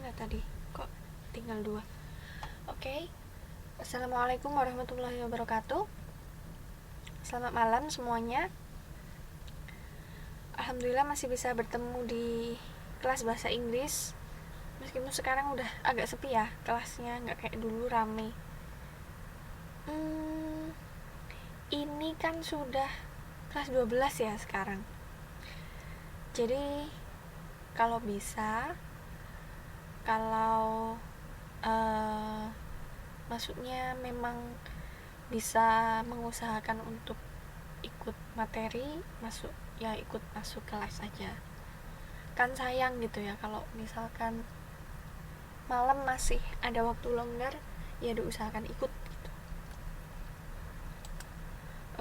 Mana tadi? Kok tinggal 2? Oke. Assalamualaikum warahmatullahi wabarakatuh. Selamat malam semuanya. Alhamdulillah masih bisa bertemu di kelas bahasa Inggris. Meskipun sekarang udah agak sepi ya kelasnya, nggak kayak dulu rame. Ini kan sudah kelas 12 ya sekarang. Jadi kalau bisa, kalau maksudnya memang bisa mengusahakan untuk ikut materi, ikut masuk kelas aja. Kan sayang gitu ya kalau misalkan malam masih ada waktu longgar, ya diusahakan ikut gitu.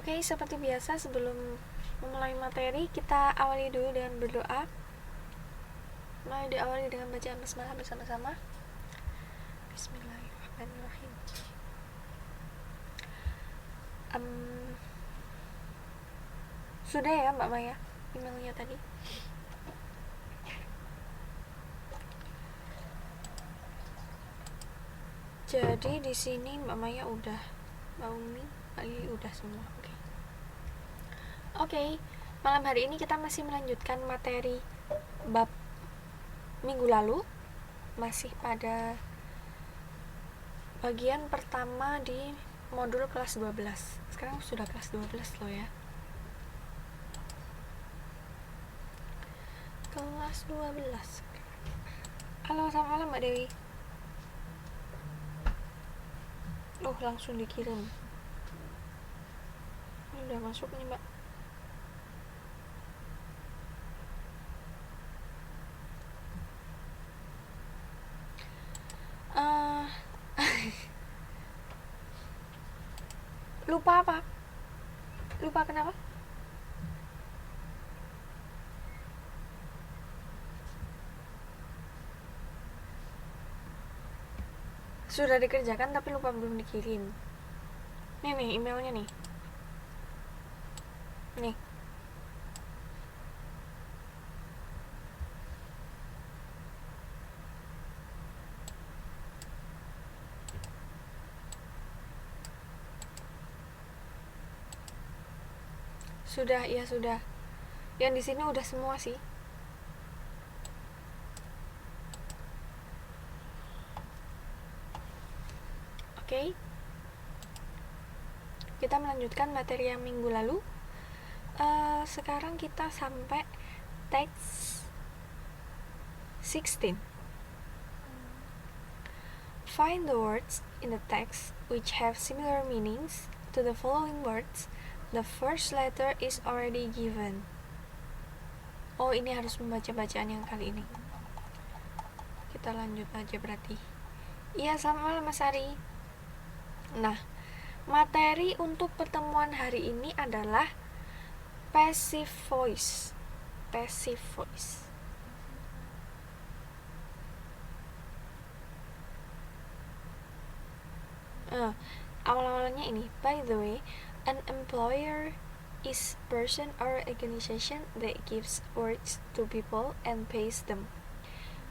Oke, seperti biasa sebelum memulai materi, kita awali dulu dengan berdoa. Mari diawali dengan bacaan basmalah bersama-sama. Bismillahirrahmanirrahim. Sudah ya Mbak Maya emailnya tadi? Jadi di sini Mbak Maya udah, Mbak Umi, Mbak Lili udah semua. Oke. Malam hari ini kita masih melanjutkan materi bab minggu lalu, masih pada bagian pertama di modul kelas 12. Sekarang sudah kelas 12 loh ya. Kelas 12. Halo, selamat malam Mbak Dewi. Langsung dikirim. Ini udah masuk nih Mbak. Lupa apa? Lupa kenapa? Sudah dikerjakan tapi lupa belum dikirim. Nih emailnya nih. Nih. Sudah, iya sudah. Yang di sini udah semua sih. Oke. Kita melanjutkan materi yang minggu lalu. Sekarang kita sampai teks 16. Find the words in the text which have similar meanings to the following words. The first letter is already given. Ini harus membaca bacaan yang kali ini. Kita lanjut aja berarti. Iya, selamat malam Mas Ari. Nah, materi untuk pertemuan hari ini adalah passive voice. Passive voice. Awal-awalnya ini, by the way, an employer is person or organization that gives works to people and pays them.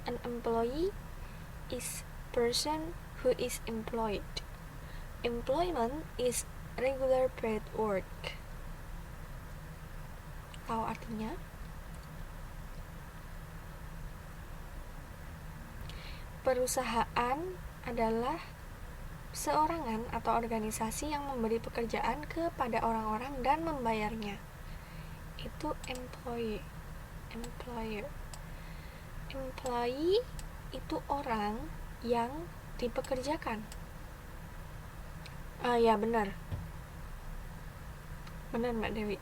An employee is person who is employed. Employment is regular paid work. Tahu artinya? Perusahaan adalah seorangan atau organisasi yang memberi pekerjaan kepada orang-orang dan membayarnya. Itu employer. Employee itu orang yang dipekerjakan. Ya benar Mbak Dewi.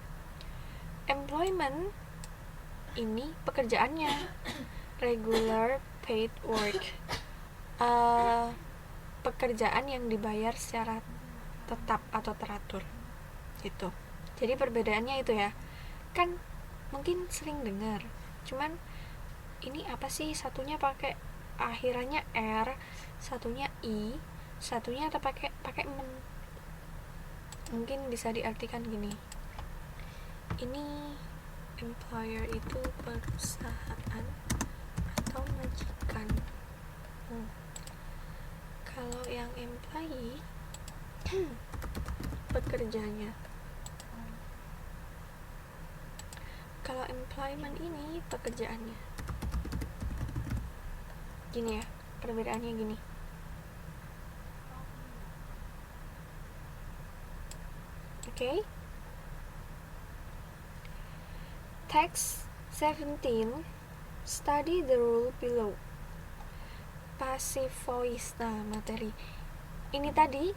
Employment ini pekerjaannya. Regular paid work, pekerjaan yang dibayar secara tetap atau teratur gitu. Jadi perbedaannya itu ya, kan mungkin sering dengar, cuman ini apa sih, satunya pakai akhirannya R, satunya I, satunya atau pakai men. Mungkin bisa diartikan gini, ini employer itu perusahaan atau majikan. employee pekerjanya. Kalau employment ini pekerjaannya. Gini ya, perbedaannya gini. Oke. Text 17. Study the rule below. Passive voice. Nah, materi ini tadi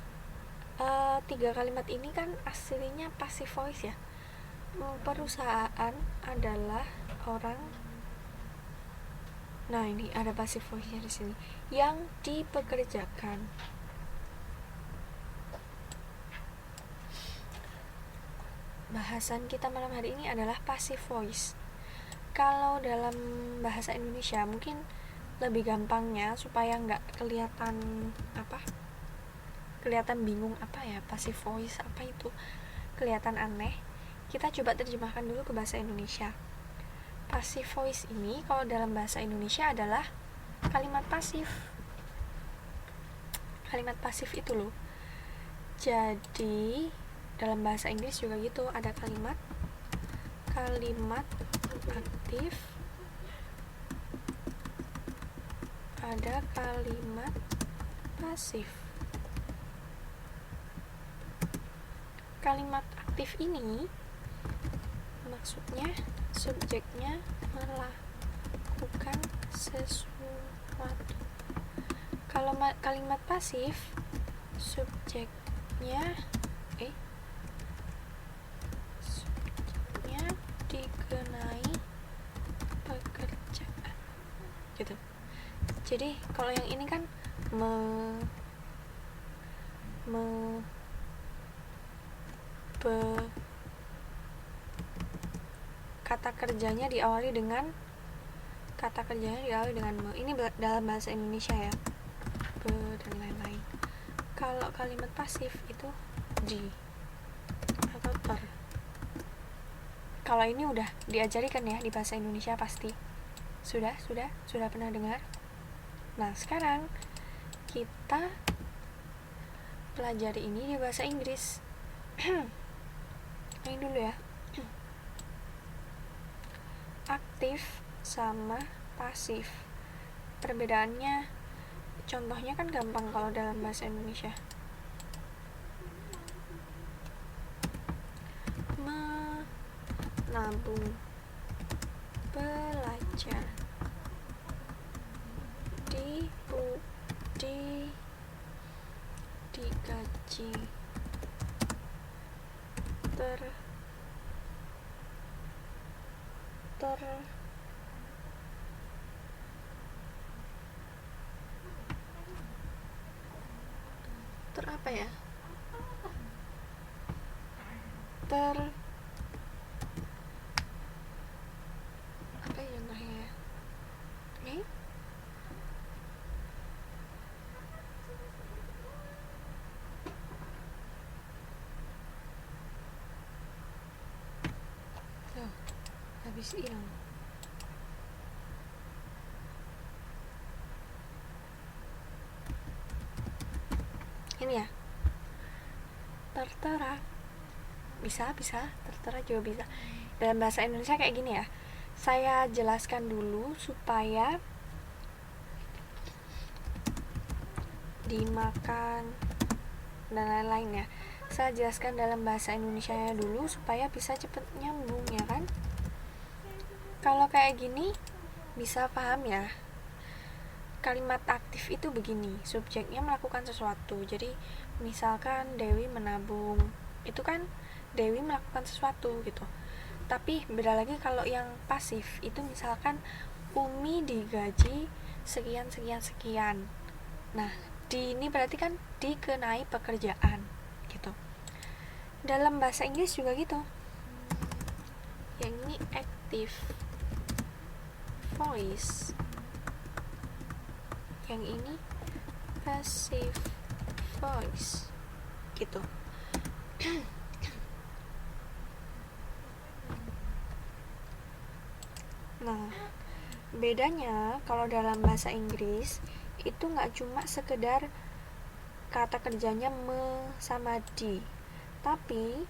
3 kalimat ini kan aslinya passive voice ya. Perusahaan adalah orang. Nah, ini ada passive voice-nya di sini. Yang dipekerjakan. Bahasan kita malam hari ini adalah passive voice. Kalau dalam bahasa Indonesia mungkin lebih gampangnya supaya nggak kelihatan bingung apa ya passive voice, apa itu, kelihatan aneh, kita coba terjemahkan dulu ke bahasa Indonesia. Passive voice ini kalau dalam bahasa Indonesia adalah kalimat pasif. Kalimat pasif itu loh. Jadi dalam bahasa Inggris juga gitu, ada kalimat aktif, ada kalimat pasif. Kalimat aktif ini maksudnya subjeknya melakukan sesuatu. Kalau kalimat pasif, subjeknya dikenai pekerjaan gitu. Jadi kalau yang ini kan kata kerjanya diawali dengan me. Ini dalam bahasa Indonesia ya, be dan lain-lain. Kalau kalimat pasif itu di atau ter. Kalau ini udah diajarikan ya di bahasa Indonesia pasti. Sudah pernah dengar? Nah, sekarang kita pelajari ini di bahasa Inggris. Ini dulu ya. Aktif sama pasif. Perbedaannya, contohnya kan gampang kalau dalam bahasa Indonesia. Menabung, belajar, digaji, ter apa ya? Apa ya contohnya ya? Nih? Tuh, habis hilang. Ini ya, tertera bisa tertera juga bisa. Dalam bahasa Indonesia kayak gini ya, saya jelaskan dulu supaya dimakan dan lain-lain ya. Saya jelaskan dalam bahasa Indonesia dulu supaya bisa cepet nyambung ya kan. Kalau kayak gini bisa paham ya. Kalimat aktif itu begini, subjeknya melakukan sesuatu. Jadi misalkan Dewi menabung, itu kan Dewi melakukan sesuatu gitu. Tapi beda lagi kalau yang pasif itu misalkan Umi digaji sekian. Nah, ini berarti kan dikenai pekerjaan gitu. Dalam bahasa Inggris juga gitu. Yang ini active voice, yang ini passive voice gitu. Nah, bedanya kalau dalam bahasa Inggris itu nggak cuma sekedar kata kerjanya me sama di. Tapi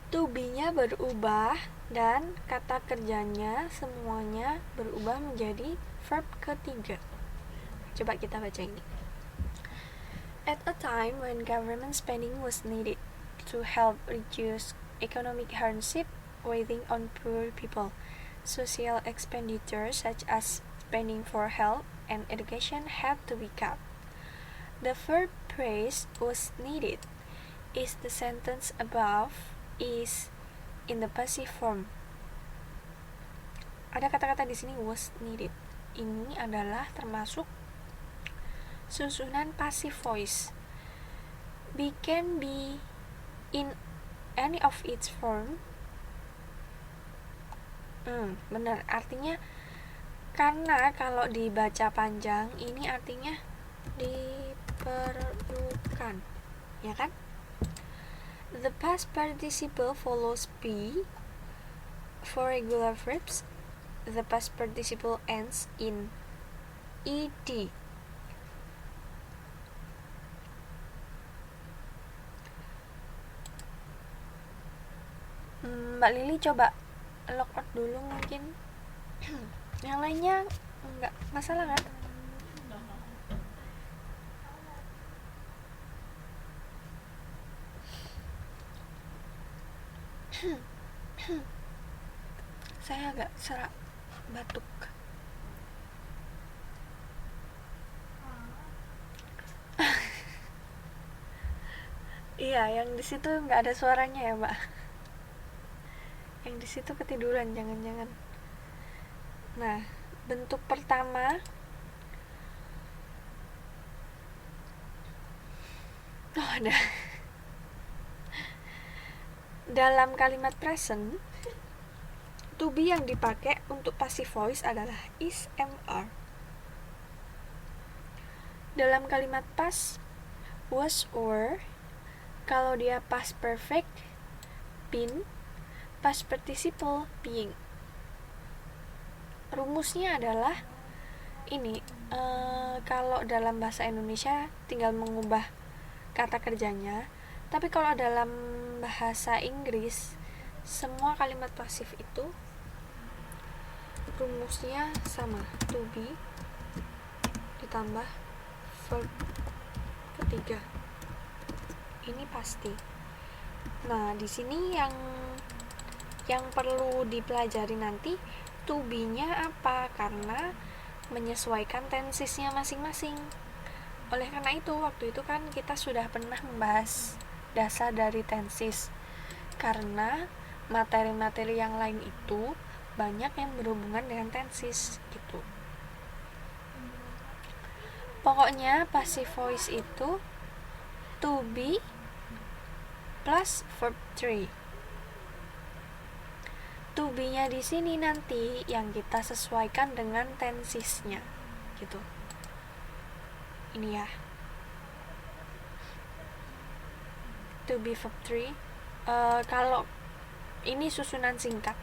to be-nya berubah dan kata kerjanya semuanya berubah menjadi verb ketiga. Coba kita baca ini. At a time when government spending was needed to help reduce economic hardship weighing on poor people, social expenditure such as spending for health and education had to be cut. The verb phrase was needed is the sentence above is in the passive form. Ada kata-kata di sini was needed. Ini adalah termasuk susunan passive voice. Be can be in any of its form. Benar, artinya karena kalau dibaca panjang ini artinya diperlukan, ya kan? The past participle follows be. For regular verbs, the past participle ends in ed. Mbak Lili coba log out dulu mungkin. Yang lainnya enggak masalah kan? Saya agak serak batuk. Iya, yang di situ nggak ada suaranya ya, Mbak. Yang di situ ketiduran, jangan-jangan. Nah, bentuk pertama ada. Dalam kalimat present, to be yang dipakai untuk passive voice adalah is, am, are. Dalam kalimat past, was, were. Kalau dia past perfect, been. Past participle, being. Rumusnya adalah ini. Kalau dalam bahasa Indonesia tinggal mengubah kata kerjanya. Tapi kalau dalam bahasa Inggris, semua kalimat pasif itu rumusnya sama, to be ditambah verb ketiga. Ini pasti. Nah, di sini yang perlu dipelajari nanti to be-nya apa, karena menyesuaikan tensisnya masing-masing. Oleh karena itu, waktu itu kan kita sudah pernah membahas dasar dari tensis, karena materi-materi yang lain itu banyak yang berhubungan dengan tensis gitu. Pokoknya passive voice itu to be plus verb 3. To be-nya di sini nanti yang kita sesuaikan dengan tensisnya gitu. Ini ya. To be verb 3. Kalau ini susunan singkat.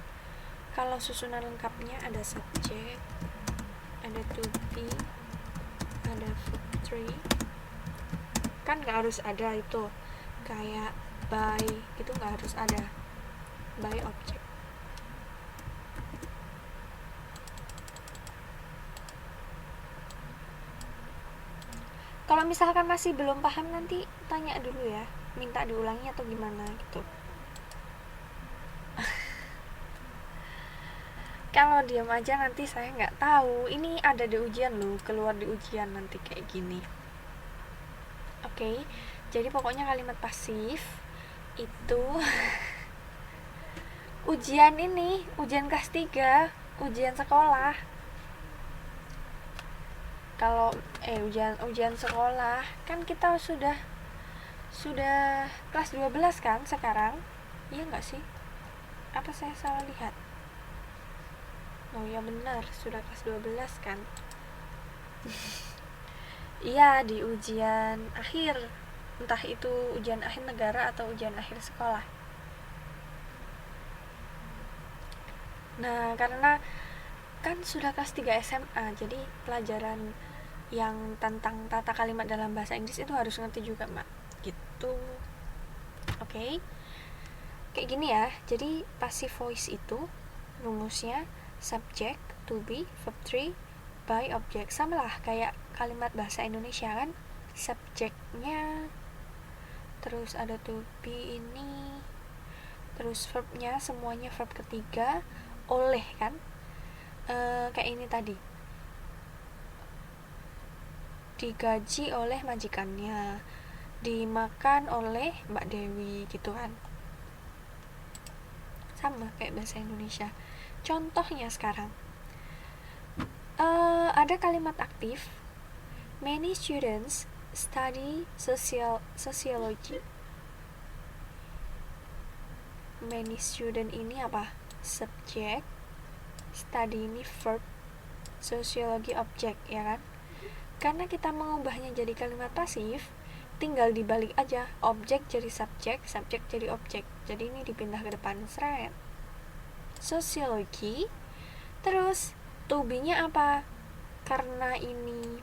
Kalau susunan lengkapnya ada subject, ada to be, ada verb 3. Kan nggak harus ada itu. Kayak by itu nggak harus ada. By object. Kalau misalkan masih belum paham, nanti tanya dulu ya, minta diulangi atau gimana gitu. Kalau diam aja nanti saya nggak tahu. Ini ada di ujian loh, keluar di ujian nanti kayak gini. Oke, jadi pokoknya kalimat pasif itu ujian ini, ujian kelas 3, ujian sekolah. Kalau ujian sekolah kan kita sudah kelas 12 kan sekarang, iya nggak sih? Apa saya salah lihat? Oh ya benar, sudah kelas 12 kan. Iya, di ujian akhir, entah itu ujian akhir negara atau ujian akhir sekolah. Nah, karena kan sudah kelas 3 SMA, jadi pelajaran yang tentang tata kalimat dalam bahasa Inggris itu harus ngerti juga, Mbak. Gitu. Oke. Kayak gini ya. Jadi passive voice itu rumusnya subject, to be, verb 3, by, object. Sama lah kayak kalimat bahasa Indonesia kan. Subjeknya, terus ada to be ini, terus verbnya semuanya verb ketiga, oleh kan. Kayak ini tadi, digaji oleh majikannya, dimakan oleh Mbak Dewi gitu kan. Sama kayak bahasa Indonesia. Contohnya sekarang, ada kalimat aktif. Many students study sociology. Many student ini apa? Subjek, study ini verb, sociology objek, ya kan? Karena kita mengubahnya jadi kalimat pasif, tinggal dibalik aja, objek jadi subjek, subjek jadi objek. Jadi ini dipindah ke depan, seret. Sociology. Terus to be-nya apa? Karena ini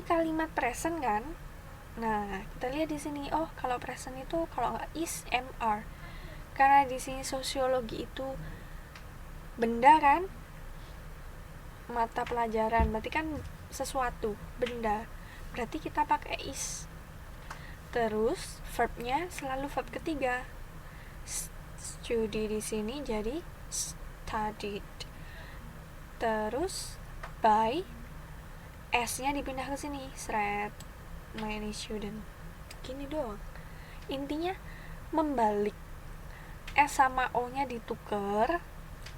kalimat present kan? Nah, kita lihat di sini. Oh, kalau present itu kalau nggak is, mr. Karena di sini sosiologi itu benda kan? Mata pelajaran, berarti kan sesuatu, benda. Berarti kita pakai is. Terus verbnya selalu verb ketiga. Studi di sini jadi studied. Terus by, s-nya dipindah ke sini, seret, many student. Gini doang. Intinya membalik. S sama O-nya ditukar,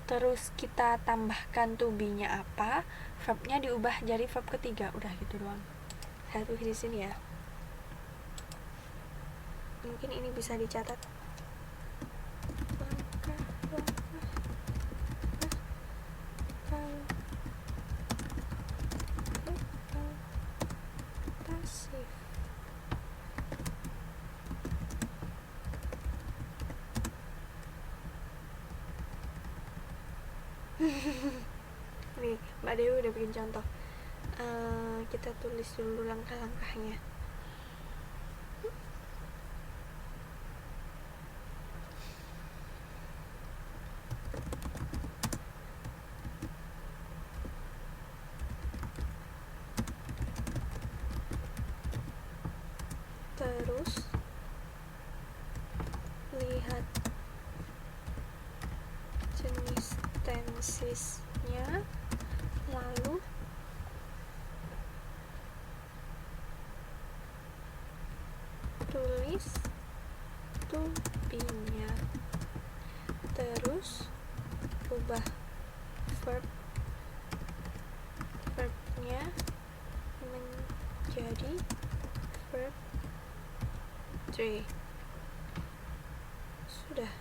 terus kita tambahkan to be-nya apa, verbnya diubah jadi verb ketiga. Udah gitu doang. Saya tulis di sini ya. Mungkin ini bisa dicatat. Pasif. Nih, Mbak Dewi udah bikin contoh. Kita tulis dulu langkah-langkahnya. Terus lihat jenis tensesnya, lalu tulis to be-nya, terus ubah verbnya menjadi verb 3. Sudah.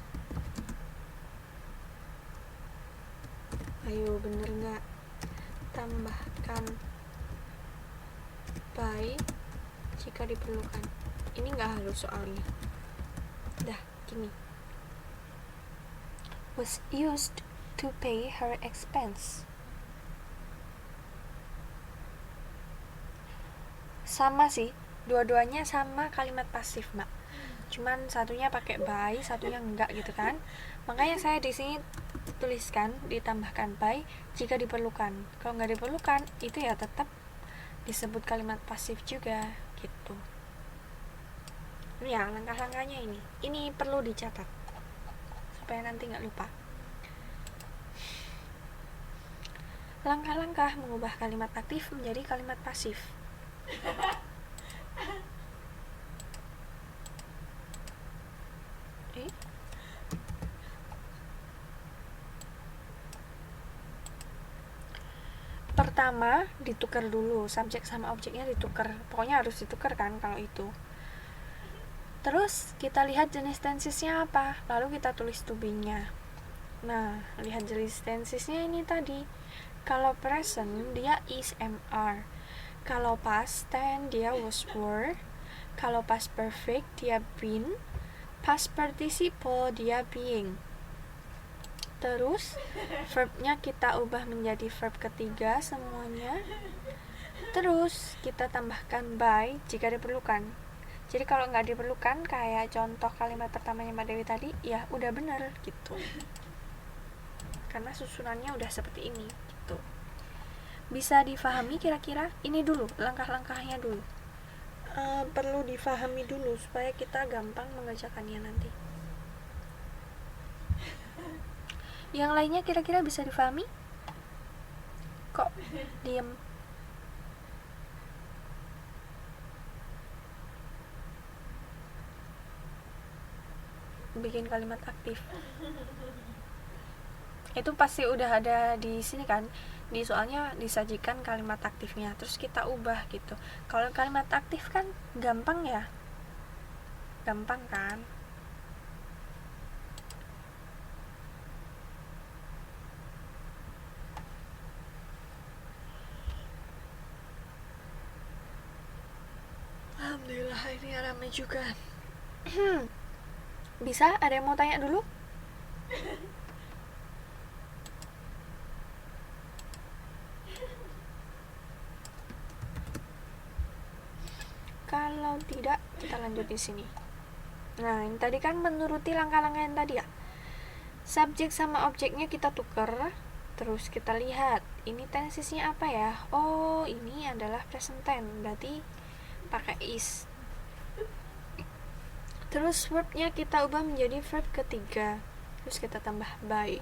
Ayo, bener nggak? Tambahkan by jika diperlukan. Ini nggak harus soalnya. Dah, gini. Was used to pay her expense. Sama sih, dua-duanya sama kalimat pasif, Mbak. Cuman satunya pakai by, satunya enggak gitu kan. Makanya saya di sini tuliskan ditambahkan by jika diperlukan. Kalau nggak diperlukan, itu ya tetap disebut kalimat pasif juga gitu. Ya, langkah-langkahnya ini perlu dicatat supaya nanti nggak lupa. Langkah-langkah mengubah kalimat aktif menjadi kalimat pasif. Pertama, ditukar dulu, subjek sama objeknya ditukar. Pokoknya harus ditukar kan kalau itu. Terus kita lihat jenis tensesnya apa, lalu kita tulis to be-nya. Nah, lihat jenis tensesnya ini tadi. Kalau present dia is, mr. Kalau past tense dia was, were. Kalau past perfect dia been. Past participle dia being. Terus verbnya kita ubah menjadi verb ketiga semuanya. Terus kita tambahkan by jika diperlukan. Jadi kalau nggak diperlukan, kayak contoh kalimat pertamanya Mbak Dewi tadi, ya udah bener gitu. Karena susunannya udah seperti ini gitu. Bisa difahami kira-kira? Ini dulu langkah-langkahnya dulu. Perlu difahami dulu supaya kita gampang mengerjakannya nanti. Yang lainnya kira-kira bisa difahami? Kok diem? Bikin kalimat aktif. Itu pasti udah ada di sini kan? Di soalnya disajikan kalimat aktifnya, terus kita ubah gitu. Kalau kalimat aktif kan gampang ya? Gampang kan? Alhamdulillah ini ramai juga. Bisa? Ada yang mau tanya dulu? Kalau tidak, kita lanjut di sini. Nah, ini tadi kan menuruti langkah-langkah yang tadi ya. Subjek sama objeknya kita tuker. Terus kita lihat, ini tensesnya apa ya? Oh, ini adalah present tense, berarti pakai is. Terus verbnya kita ubah menjadi verb ketiga. Terus kita tambah by.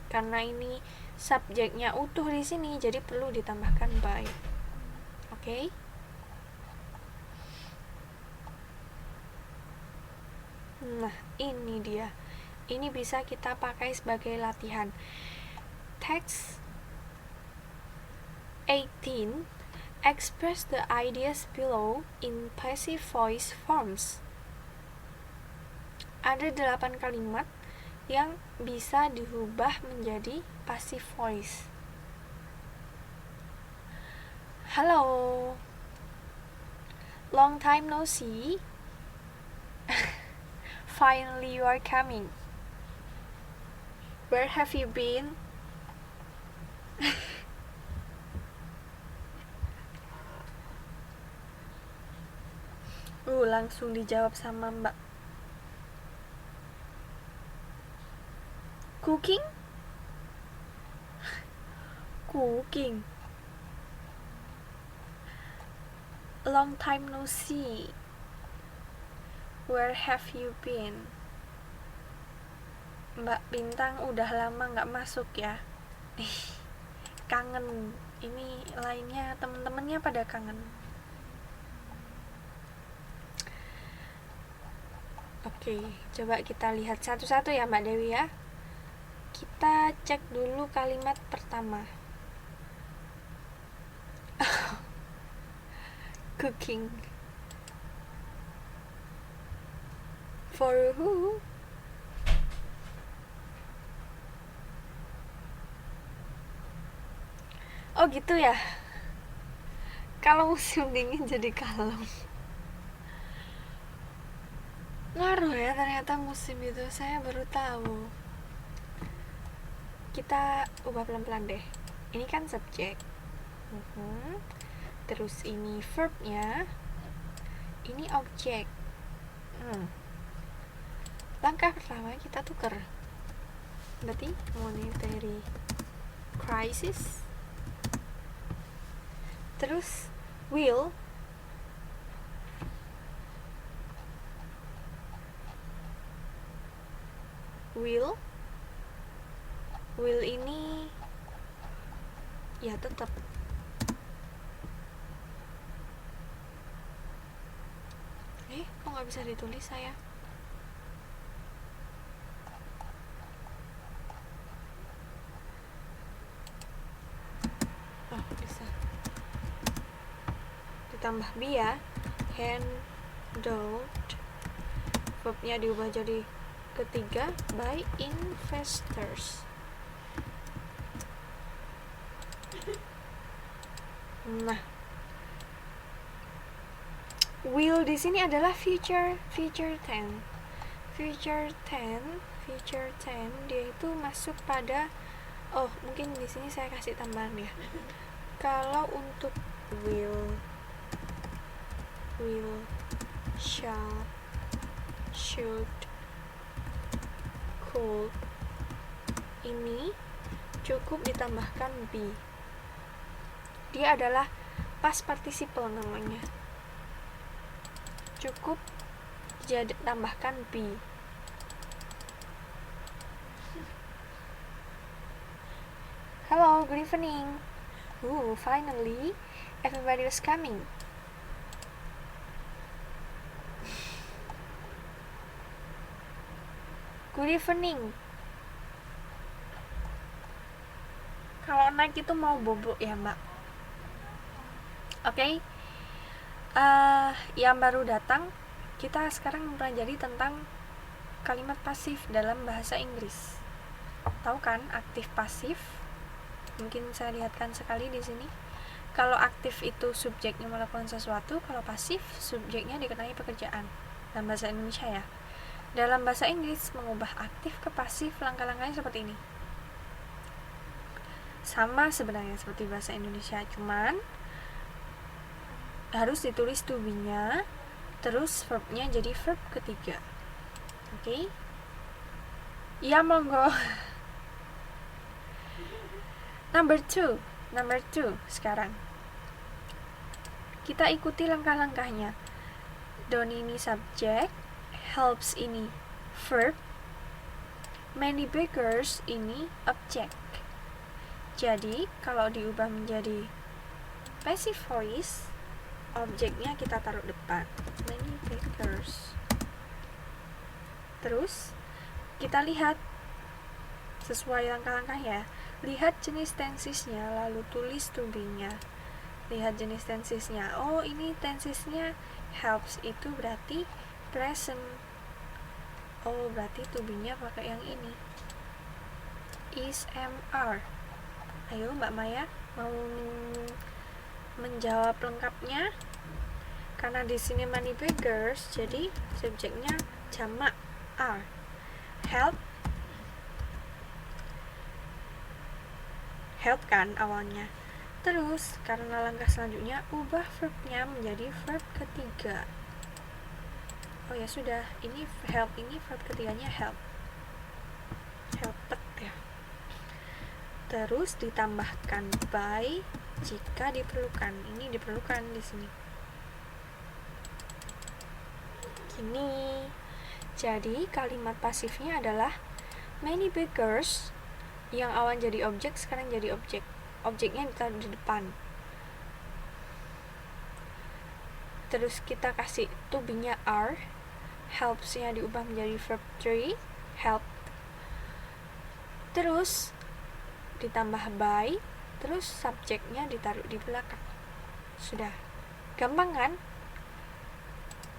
Karena ini subjeknya utuh di sini, jadi perlu ditambahkan by. Oke? Nah, ini dia. Ini bisa kita pakai sebagai latihan. Text 18. Express the ideas below in passive voice forms. Ada 8 kalimat yang bisa diubah menjadi passive voice. Halo. Long time no see. Finally you are coming. Where have you been? Langsung dijawab sama Mbak. Cooking? Cooking. Long time no see. Where have you been? Mbak Bintang udah lama gak masuk ya. Kangen. Ini lainnya temen-temennya pada kangen. Oke, coba kita lihat satu-satu ya Mbak Dewi ya. Kita cek dulu kalimat pertama. Cooking. For who? Oh gitu ya. Kalau musim dingin jadi kalem. Ngaruh ya ternyata musim itu, saya baru tahu. Kita ubah pelan-pelan deh. Ini kan subjek. Terus ini verbnya. Ini objek. Langkah pertama kita tuker. Berarti monetary crisis. Terus will ini ya tetap kok nggak bisa ditulis saya? Oh bisa, ditambah be ya. Handled, verbnya diubah jadi ketiga by investors. Nah, will di sini adalah future tense. future tense dia itu masuk pada mungkin di sini saya kasih tambahan ya. Kalau untuk will, shall, should, could ini cukup ditambahkan be. Dia adalah past participle namanya. Cukup tambahkan be. Hello, good evening. Finally, everybody is coming. Good evening. Kalau naik itu mau bobo ya, Mbak. Oke. Yang baru datang, kita sekarang mempelajari tentang kalimat pasif dalam bahasa Inggris. Tahu kan aktif pasif? Mungkin saya lihatkan sekali di sini. Kalau aktif itu subjeknya melakukan sesuatu, kalau pasif subjeknya dikenai pekerjaan. Dalam bahasa Indonesia ya. Dalam bahasa Inggris mengubah aktif ke pasif langkah-langkahnya seperti ini. Sama sebenarnya seperti bahasa Indonesia, cuman harus ditulis to be-nya, terus verbnya jadi verb ketiga. Oke? Ya monggo. Number two sekarang. Kita ikuti langkah-langkahnya. Don't ini subject, helps ini verb, many beggars ini object. Jadi, kalau diubah menjadi passive voice, objeknya kita taruh depan. Many beggars. Terus, kita lihat sesuai langkah-langkah ya. Lihat jenis tensesnya, lalu tulis to be-nya. Lihat jenis tensesnya. Ini tensesnya helps, itu berarti present. Berarti to be-nya pakai yang ini. Is, am, are. Ayo Mbak Maya, mau menjawab lengkapnya? Karena di sini many beggars, jadi subjeknya jamak are. Help kan awalnya. Terus karena langkah selanjutnya ubah verbnya menjadi verb ketiga. Ya sudah, ini help, ini verb ketiganya helped ya. Terus ditambahkan by jika diperlukan. Ini diperlukan di sini. Gini. Jadi kalimat pasifnya adalah many beggars, yang awal jadi objek sekarang jadi objek. Objeknya ditaruh di depan. Terus kita kasih to be-nya are, helps-nya diubah menjadi verb 3, help. Terus ditambah by, terus subjeknya ditaruh di belakang. Sudah. Gampang kan?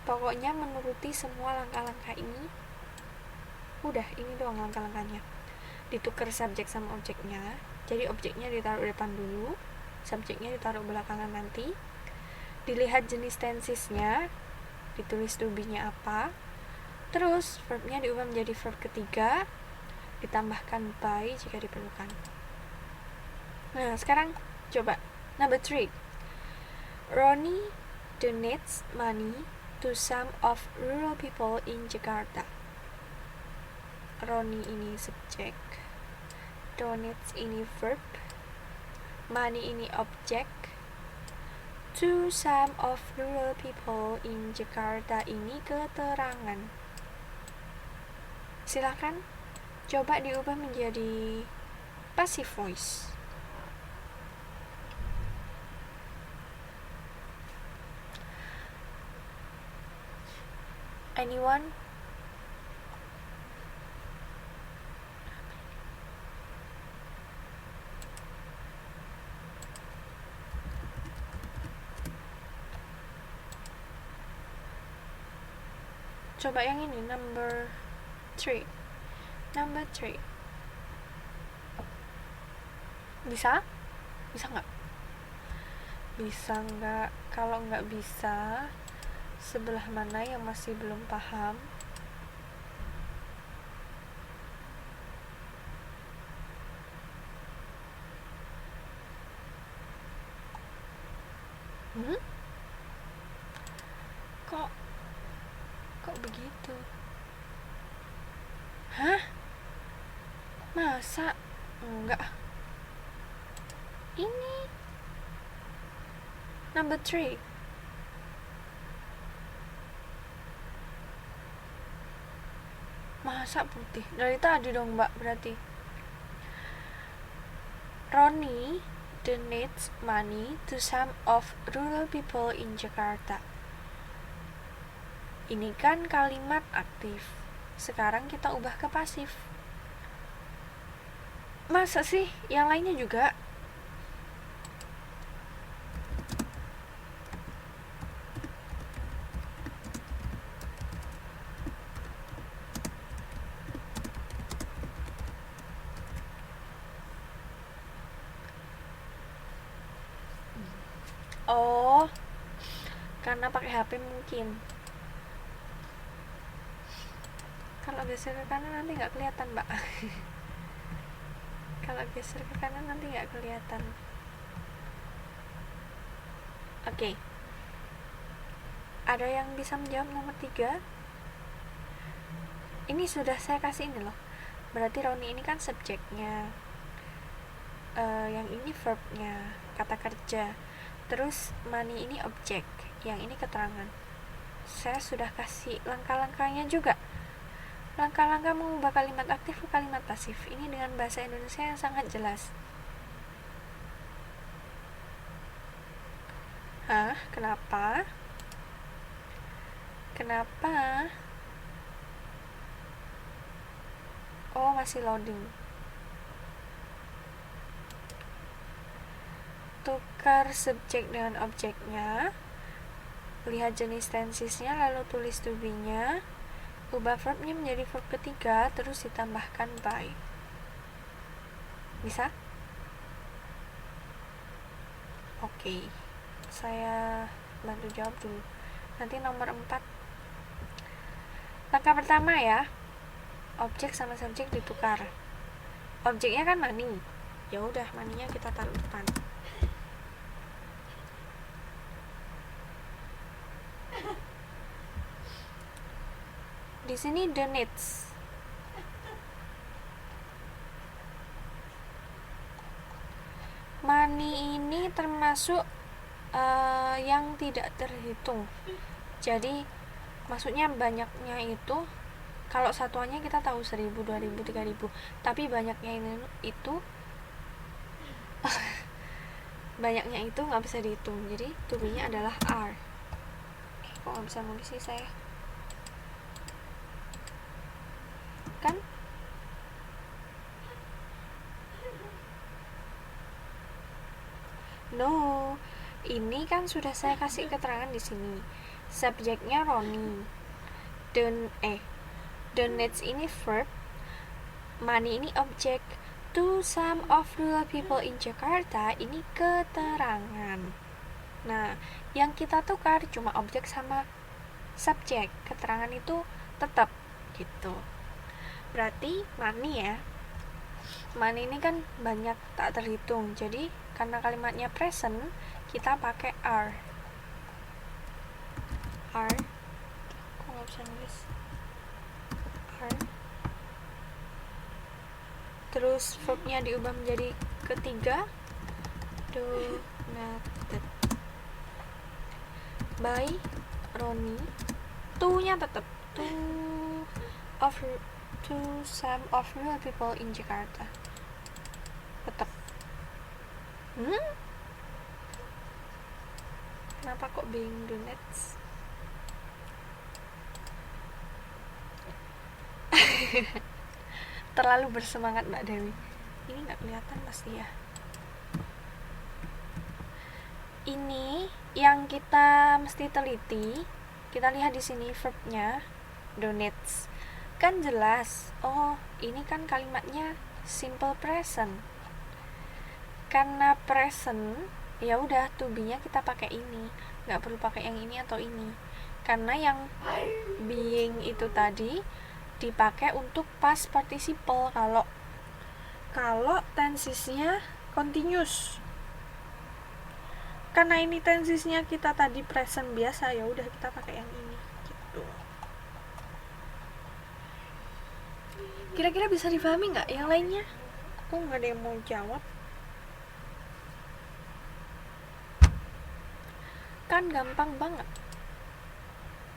Pokoknya menuruti semua langkah-langkah ini. Udah, ini doang langkah-langkahnya. Ditukar subjek sama objeknya. Jadi objeknya ditaruh depan dulu, subjeknya ditaruh belakangan nanti. Dilihat jenis tensesnya, ditulis to be-nya apa. Terus verbnya diubah menjadi verb ketiga, ditambahkan by jika diperlukan. Nah, sekarang coba number 3. Ronnie donates money to some of rural people in Jakarta. Ronnie ini subjek, donates ini verb, money ini objek, to some of rural people in Jakarta ini keterangan. Silakan coba diubah menjadi passive voice. Anyone? Coba yang ini, number 3. Bisa? Bisa nggak? Bisa nggak? Kalau nggak bisa, sebelah mana yang masih belum paham? Kok begitu? Hah? Masa? Enggak. Ini number 3. Masa putih? Dari tadi dong mbak berarti. Ronnie donates money to some of rural people in Jakarta. Ini kan kalimat aktif. Sekarang kita ubah ke pasif. Masa sih? Yang lainnya juga? Oh, karena pakai HP mungkin. Kalau geser ke kanan nanti nggak kelihatan, mbak. Kalau geser ke kanan nanti nggak kelihatan. Oke. Ada yang bisa menjawab nomor 3? Ini sudah saya kasih ini loh. Berarti Roni ini kan subjeknya. Yang ini verbnya, kata kerja. Terus money ini objek, yang ini keterangan. Saya sudah kasih langkah-langkahnya juga. Langkah-langkah mengubah kalimat aktif ke kalimat pasif. Ini dengan bahasa Indonesia yang sangat jelas. Hah? Kenapa? Kenapa? Oh, masih loading. Tukar subjek dengan objeknya, lihat jenis tensisnya, lalu tulis to be-nya, ubah verbnya menjadi verb ketiga, terus ditambahkan by. Bisa? Oke, saya bantu jawab dulu. Nanti nomor 4. Langkah pertama ya, objek sama subjek ditukar. Objeknya kan money, ya udah money-nya kita taruh depan. Di sini donates. Money ini termasuk yang tidak terhitung. Jadi maksudnya banyaknya itu, kalau satuannya kita tahu 1000, 2000, 3000, tapi banyaknya ini itu banyaknya itu nggak bisa dihitung. Jadi to be-nya adalah R. Kok nggak bisa nulis sih saya? Kan no, ini kan sudah saya kasih keterangan di sini. Subjeknya Roni. Donates ini verb, money ini objek, to some of rural people in Jakarta ini keterangan. Nah, yang kita tukar cuma objek sama subjek. Keterangan itu tetap gitu. Berarti money ya. Money ini kan banyak, tak terhitung. Jadi karena kalimatnya present, kita pakai are. Are. Kok nggak bisa nulis? Are. Terus verbnya diubah menjadi ketiga, donated by Roni. To-nya tetap to some of rural people in Jakarta. Tetap. Kenapa kok being donates? Terlalu bersemangat Mbak Dewi. Ini nggak kelihatan pasti ya. Ini yang kita mesti teliti. Kita lihat di sini verbnya donates. Kan jelas. Oh, ini kan kalimatnya simple present. Karena present, ya udah to be-nya kita pakai ini. Nggak perlu pakai yang ini atau ini. Karena yang being itu tadi dipakai untuk past participle kalau tensisnya continuous. Karena ini tensisnya kita tadi present biasa, ya udah kita pakai yang ini gitu. Kira-kira bisa dipahami nggak yang lainnya? Aku nggak ada yang mau jawab. Kan gampang banget.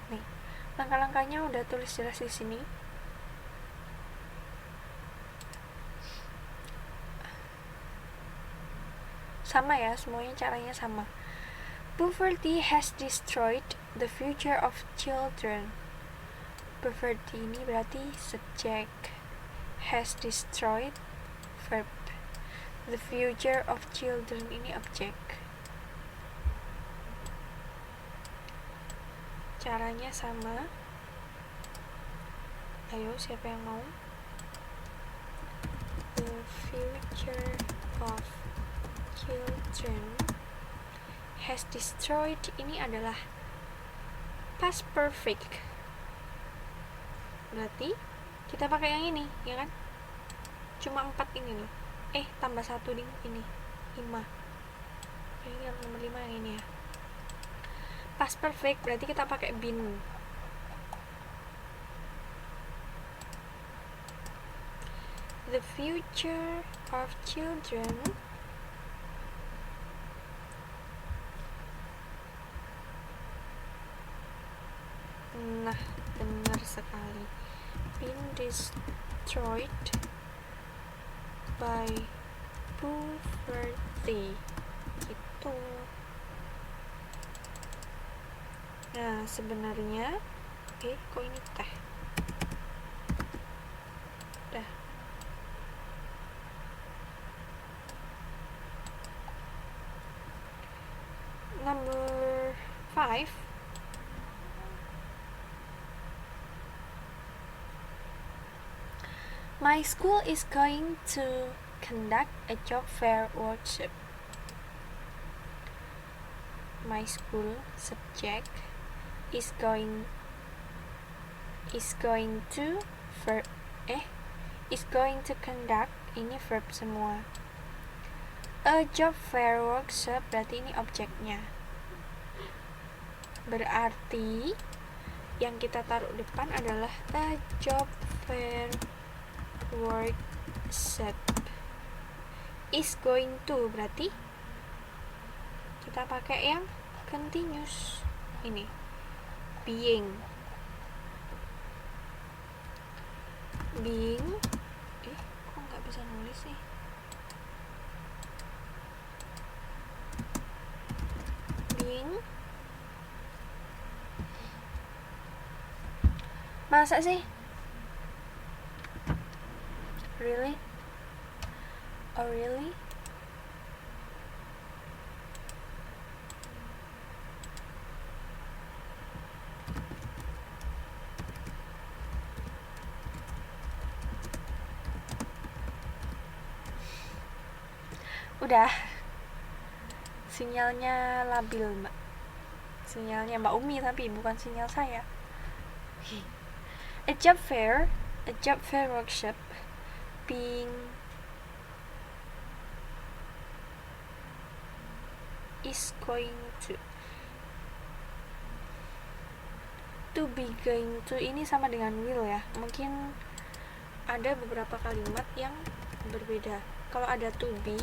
Nih, langkah-langkahnya udah tulis jelas di sini. Sama ya, semuanya caranya sama. Poverty has destroyed the future of children. Poverty ini berarti subjek. Has destroyed verb. The future of children ini objek. Caranya sama. Ayo, siapa yang mau? The future of children has destroyed ini adalah past perfect. Berarti kita pakai yang ini, ya kan? Cuma 4 ini nih. Tambah 1 ding ini. 5. Ini yang nomor 5 yang ini ya. Past perfect berarti kita pakai been. The future of children nah, benar sekali. Been destroyed by poverty. Gitu. Nah, sebenarnya kok ini teh? Dah. Number 5. My school is going to conduct a job fair workshop. My school subject is going to conduct ini verb semua. A job fair workshop berarti ini objeknya. Berarti yang kita taruh depan adalah a job fair workshop. Is going to berarti kita pakai yang continuous ini. Being kok nggak bisa nulis sih? Being masa sih? Really? Oh really? Udah. Sinyalnya labil, Mbak. Sinyalnya Mbak Umi tapi bukan sinyal saya. A job fair workshop being is going to be going to ini sama dengan will ya. Mungkin ada beberapa kalimat yang berbeda. Kalau ada to be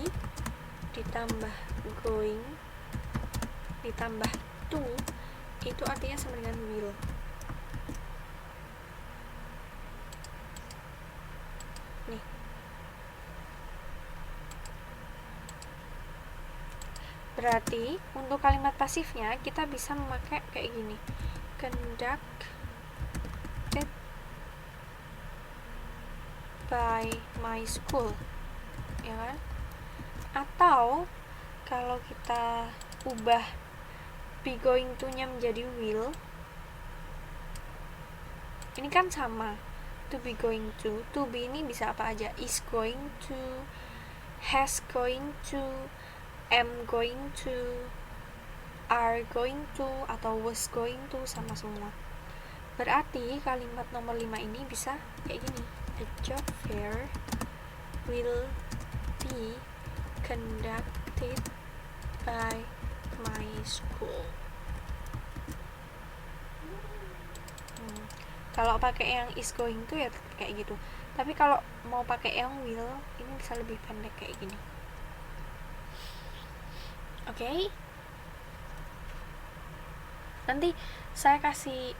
ditambah going ditambah to itu artinya sama dengan will. Nih. Berarti untuk kalimat pasifnya kita bisa memakai kayak gini. Conducted by my school. Ya kan? Atau kalau kita ubah be going to-nya menjadi will, ini kan sama. To be going to be ini bisa apa aja. Is going to, has going to, am going to, are going to, atau was going to, sama semua. Berarti kalimat nomor 5 ini bisa kayak gini. A job fair will be conducted by my school. Kalau pakai yang is going to ya kayak gitu. Tapi kalau mau pakai yang will, ini bisa lebih pendek kayak gini. Oke. Nanti saya kasih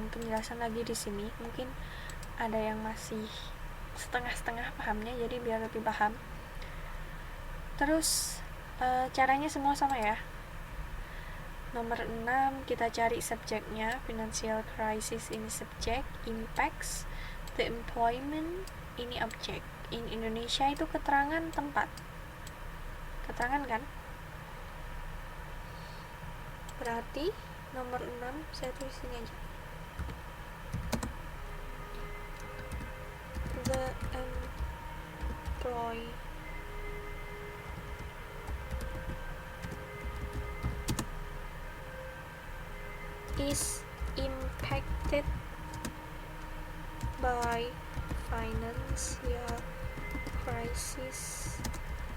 penjelasan lagi di sini. Mungkin ada yang masih setengah-setengah pahamnya, jadi biar lebih paham. Terus caranya semua sama ya. Nomor 6 kita cari subjeknya. Financial crisis ini subjek, impacts the employment ini objek. In Indonesia itu keterangan tempat. Keterangan kan? Berarti nomor 6 saya tulis ini aja. The employee is impacted by financial crisis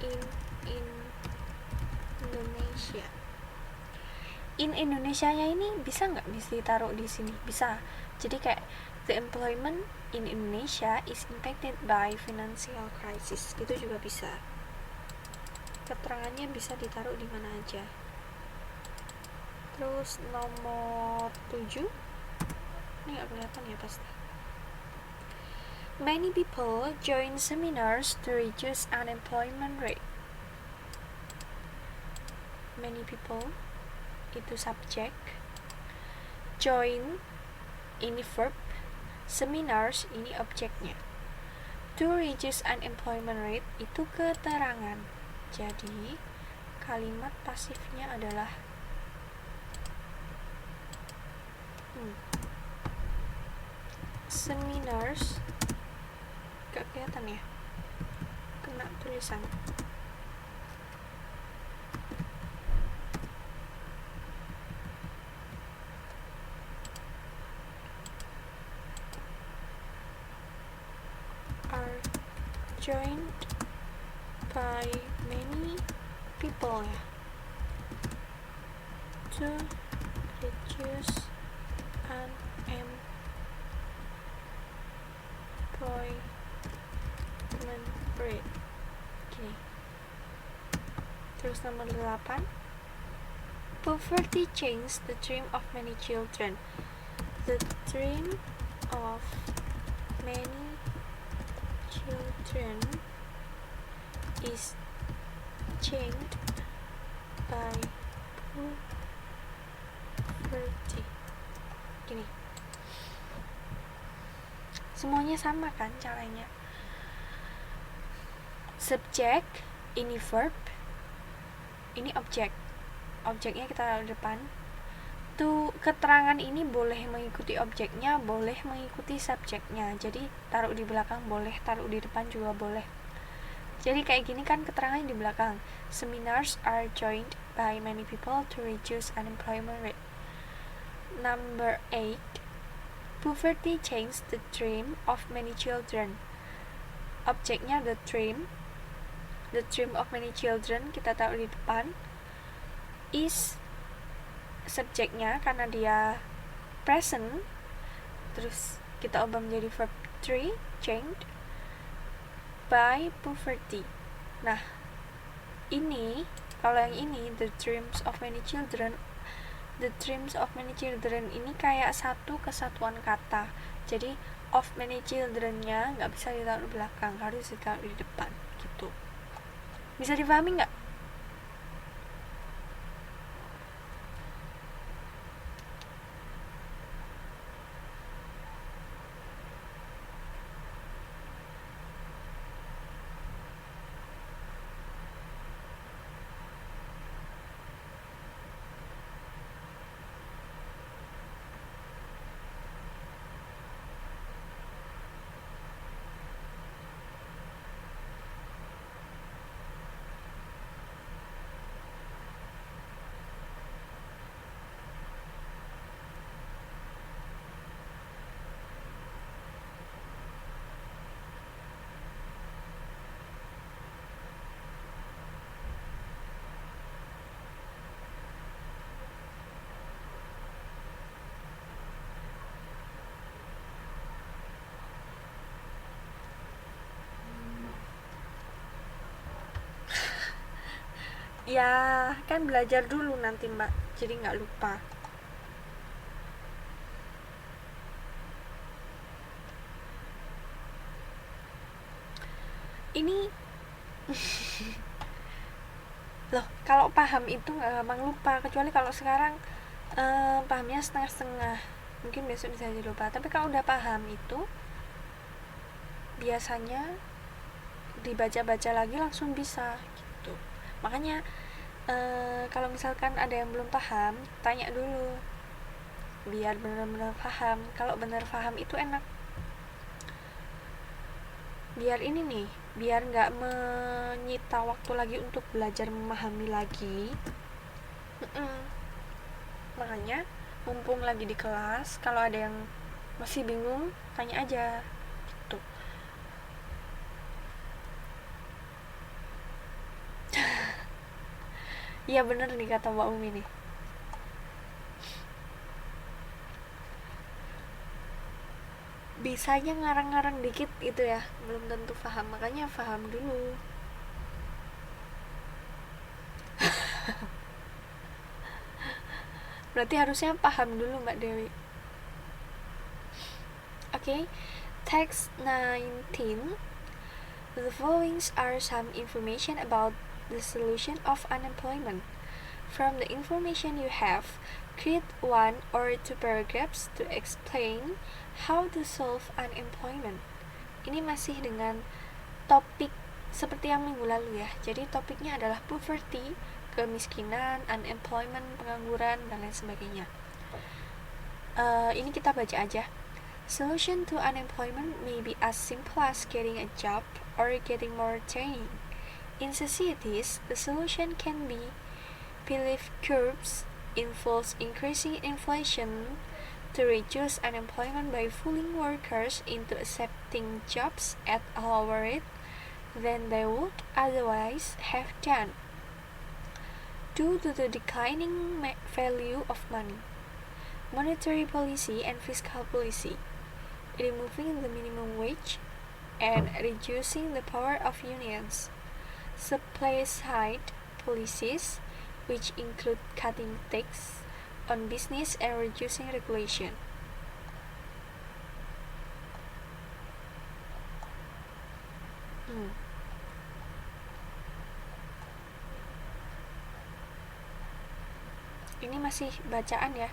in Indonesia. In Indonesia-nya ini bisa nggak ditaruh di sini? Bisa. Jadi kayak the employment in Indonesia is impacted by financial crisis. Gitu juga bisa. Keterangannya bisa ditaruh di mana aja. Terus nomor 7. Ini nggak kelihatan ya pasti. Many people join seminars to reduce unemployment rate. Many people itu subjek, join ini verb, seminars ini objeknya. To reduce unemployment rate itu keterangan. Jadi kalimat pasifnya adalah seminars. Gak kelihatan ya, kena tulisan. Are joined by many people ya, to reduce unemployment rate. Gini. Terus nomor 8, poverty changed the dream of many children. The dream of many children is changed by poverty. Gini. Semuanya sama kan caranya. Subjek ini verb, ini objek. Objeknya kita taruh di depan. Tuh, keterangan ini boleh mengikuti objeknya, boleh mengikuti subjeknya. Jadi taruh di belakang boleh, taruh di depan juga boleh. Jadi kayak gini kan keterangannya di belakang. Seminars are joined by many people to reduce unemployment rate. Number 8, poverty changed the dream of many children. Objeknya the dream of many children kita taruh di depan. Is subjeknya karena dia present, terus kita ubah menjadi verb 3, changed by poverty. Nah, ini kalau yang ini the dreams of many children ini kayak satu kesatuan kata. Jadi of many children-nya nggak bisa ditaruh di belakang, harus ditaruh di depan gitu. Bisa dipahami nggak? Ya kan belajar dulu nanti mbak, jadi nggak lupa. Ini loh, kalau paham itu nggak gampang lupa, kecuali kalau sekarang pahamnya setengah-setengah, mungkin besok bisa jadi lupa. Tapi kalau udah paham itu biasanya dibaca-baca lagi langsung bisa gitu. Makanya kalau misalkan ada yang belum paham, tanya dulu biar benar-benar paham. Kalau benar paham itu enak, biar ini nih, biar nggak menyita waktu lagi untuk belajar memahami lagi. Makanya mumpung lagi di kelas, kalau ada yang masih bingung, tanya aja gitu. Iya bener nih kata Mbak Umi nih, bisanya ngarang-ngarang dikit gitu ya, belum tentu paham, makanya paham dulu. Berarti harusnya paham dulu Mbak Dewi. Okay, text 19. The following are some information about the solution of unemployment. From the information you have, create 1 or 2 paragraphs to explain how to solve unemployment. Ini masih dengan topik seperti yang minggu lalu ya. Jadi topiknya adalah poverty, kemiskinan, unemployment, pengangguran, dan lain sebagainya. Ini kita baca aja. Solution to unemployment may be as simple as getting a job or getting more training. In societies, the solution can be belief curbs, involves increasing inflation to reduce unemployment by fooling workers into accepting jobs at a lower rate than they would otherwise have done, due to the declining value of money, monetary policy and fiscal policy, removing the minimum wage, and reducing the power of unions, supply-side policies, which include cutting tax on business and reducing regulation. Ini masih bacaan ya,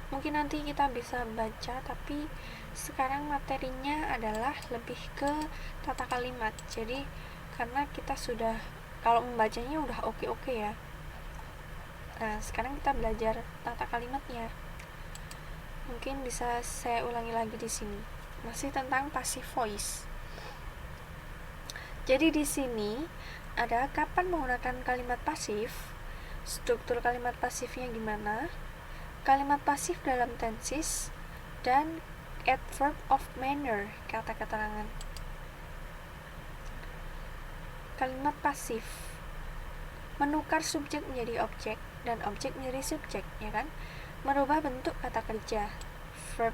mungkin nanti kita bisa baca, tapi sekarang materinya adalah lebih ke tata kalimat. Jadi karena kita sudah, kalau membacanya udah oke ya, nah sekarang kita belajar tata kalimatnya. Mungkin bisa saya ulangi lagi di sini, masih tentang passive voice. Jadi di sini ada kapan menggunakan kalimat pasif, struktur kalimat pasifnya gimana, kalimat pasif dalam tenses, dan adverb of manner, kata keterangan. Kalimat pasif menukar subjek menjadi objek dan objek menjadi subjek, ya kan? Merubah bentuk kata kerja. Verb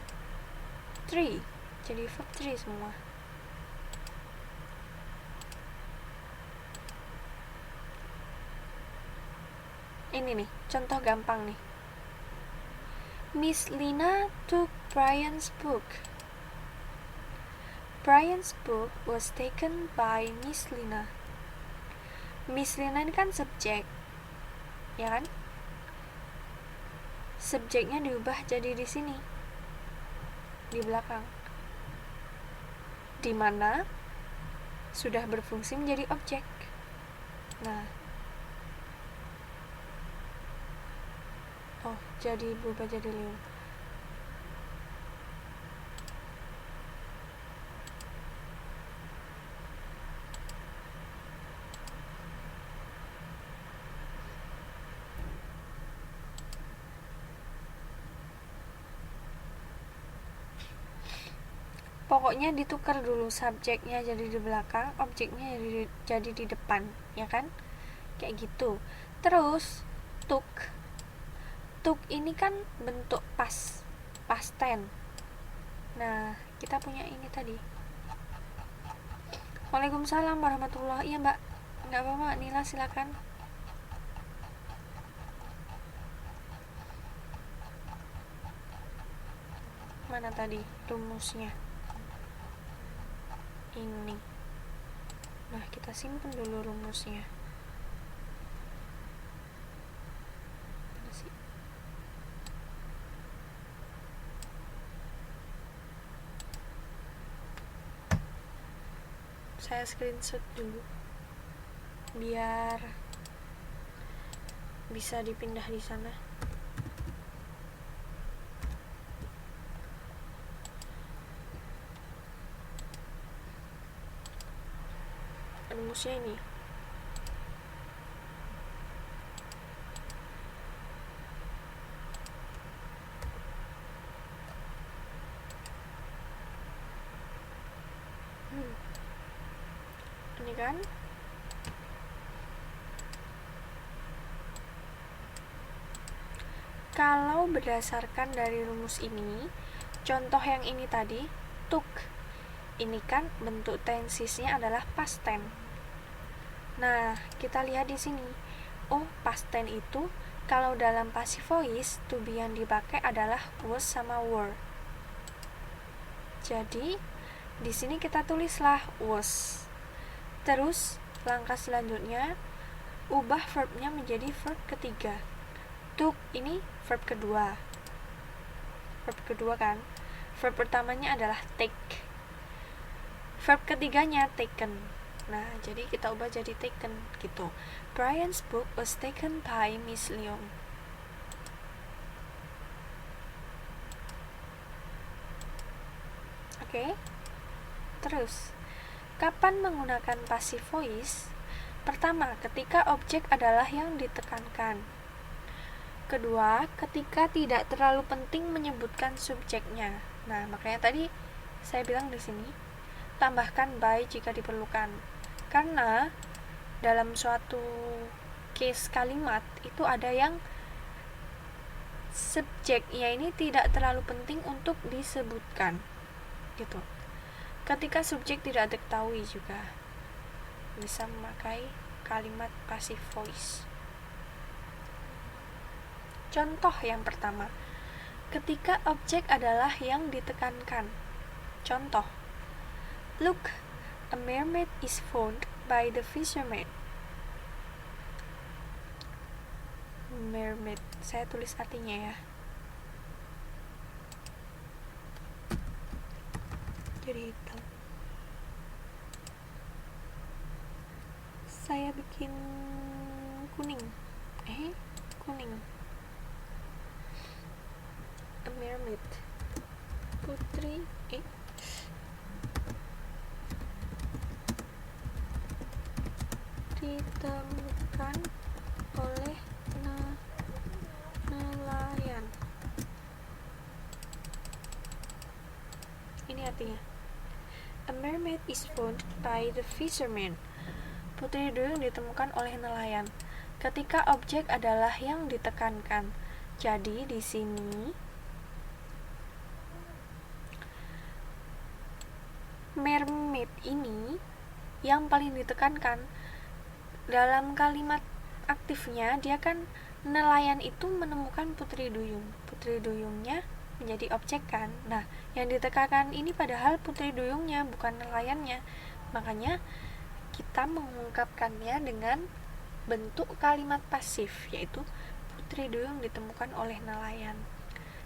3 jadi verb 3 semua. Ini nih contoh gampang nih. Miss Lina took Brian's book. Brian's book was taken by Miss Lina. Miss Lina ini kan subjek, ya kan? Subjeknya diubah jadi di sini, di belakang, di mana sudah berfungsi menjadi objek. Nah, jadi berubah jadi Leo. Pokoknya ditukar dulu, subjeknya jadi di belakang, objeknya jadi di depan, ya kan? Kayak gitu. Terus took ini kan bentuk past tense. Nah, kita punya ini tadi. Waalaikumsalam warahmatullahi. Iya mbak, nggak apa-apa Nila, silakan. Mana tadi rumusnya? Ini. Nah, kita simpen dulu rumusnya. Mana sih? Saya screenshot dulu biar bisa dipindah di sana. Rumusnya ini. Ini kan? Kalau berdasarkan dari rumus ini, contoh yang ini tadi, took. Ini kan bentuk tensisnya adalah past tense. Nah, kita lihat di sini. Oh, past tense itu kalau dalam passive voice, to be yang dipakai adalah was sama were. Jadi, di sini kita tulislah was. Terus, langkah selanjutnya, ubah verbnya menjadi verb ketiga. Took ini verb kedua. Verb kedua kan? Verb pertamanya adalah take. Verb ketiganya taken. Nah, jadi kita ubah jadi taken gitu. Brian's book was taken by Miss Leong. Oke. Terus, kapan menggunakan passive voice? Pertama, ketika objek adalah yang ditekankan. Kedua, ketika tidak terlalu penting menyebutkan subjeknya. Nah, makanya tadi saya bilang di sini tambahkan by jika diperlukan. Karena dalam suatu case kalimat itu ada yang subjeknya ini tidak terlalu penting untuk disebutkan. Gitu. Ketika subjek tidak diketahui juga bisa memakai kalimat passive voice. Contoh yang pertama, ketika objek adalah yang ditekankan. Contoh, look, a mermaid is found by the fisherman. Mermaid, saya tulis artinya ya. Jadi hitam. Saya bikin kuning. Kuning. A mermaid. Putri ditemukan oleh nelayan. Ini artinya. A mermaid is found by the fisherman. Putri duyung ditemukan oleh nelayan. Ketika objek adalah yang ditekankan. Jadi di sini mermaid ini yang paling ditekankan dalam kalimat aktifnya, dia kan nelayan itu menemukan putri duyung. Putri duyungnya menjadi objek kan. Nah, yang ditekankan ini padahal putri duyungnya, bukan nelayannya. Makanya kita mengungkapkannya dengan bentuk kalimat pasif, yaitu putri duyung ditemukan oleh nelayan.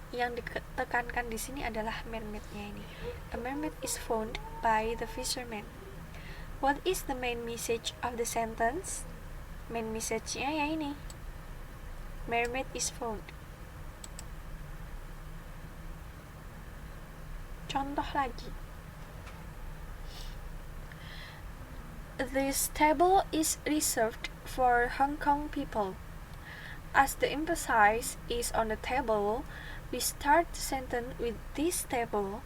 Yang ditekankan di sini adalah mermaid-nya ini. A mermaid is found by the fisherman. What is the main message of the sentence? Main message-nya ya ini. Mermaid is found. Contoh lagi. This table is reserved for Hong Kong people. As the emphasis is on the table, we start the sentence with this table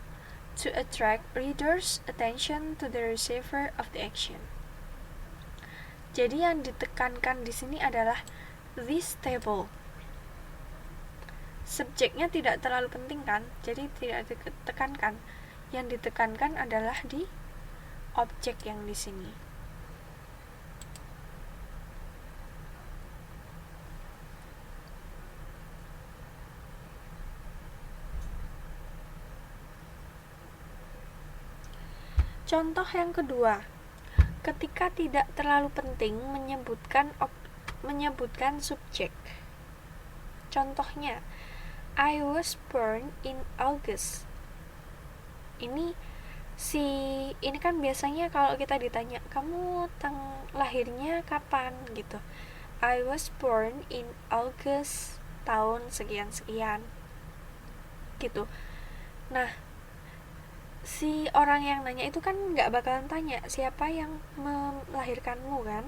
to attract readers' attention to the receiver of the action. Jadi yang ditekankan di sini adalah this table. Subjeknya tidak terlalu penting kan, jadi tidak ditekankan. Yang ditekankan adalah di objek yang di sini. Contoh yang kedua, ketika tidak terlalu penting menyebutkan subjek. Contohnya, I was born in August. Ini kan biasanya kalau kita ditanya, kamu lahirnya kapan gitu. I was born in August tahun sekian-sekian gitu. Nah, si orang yang nanya itu kan nggak bakalan tanya siapa yang melahirkanmu kan.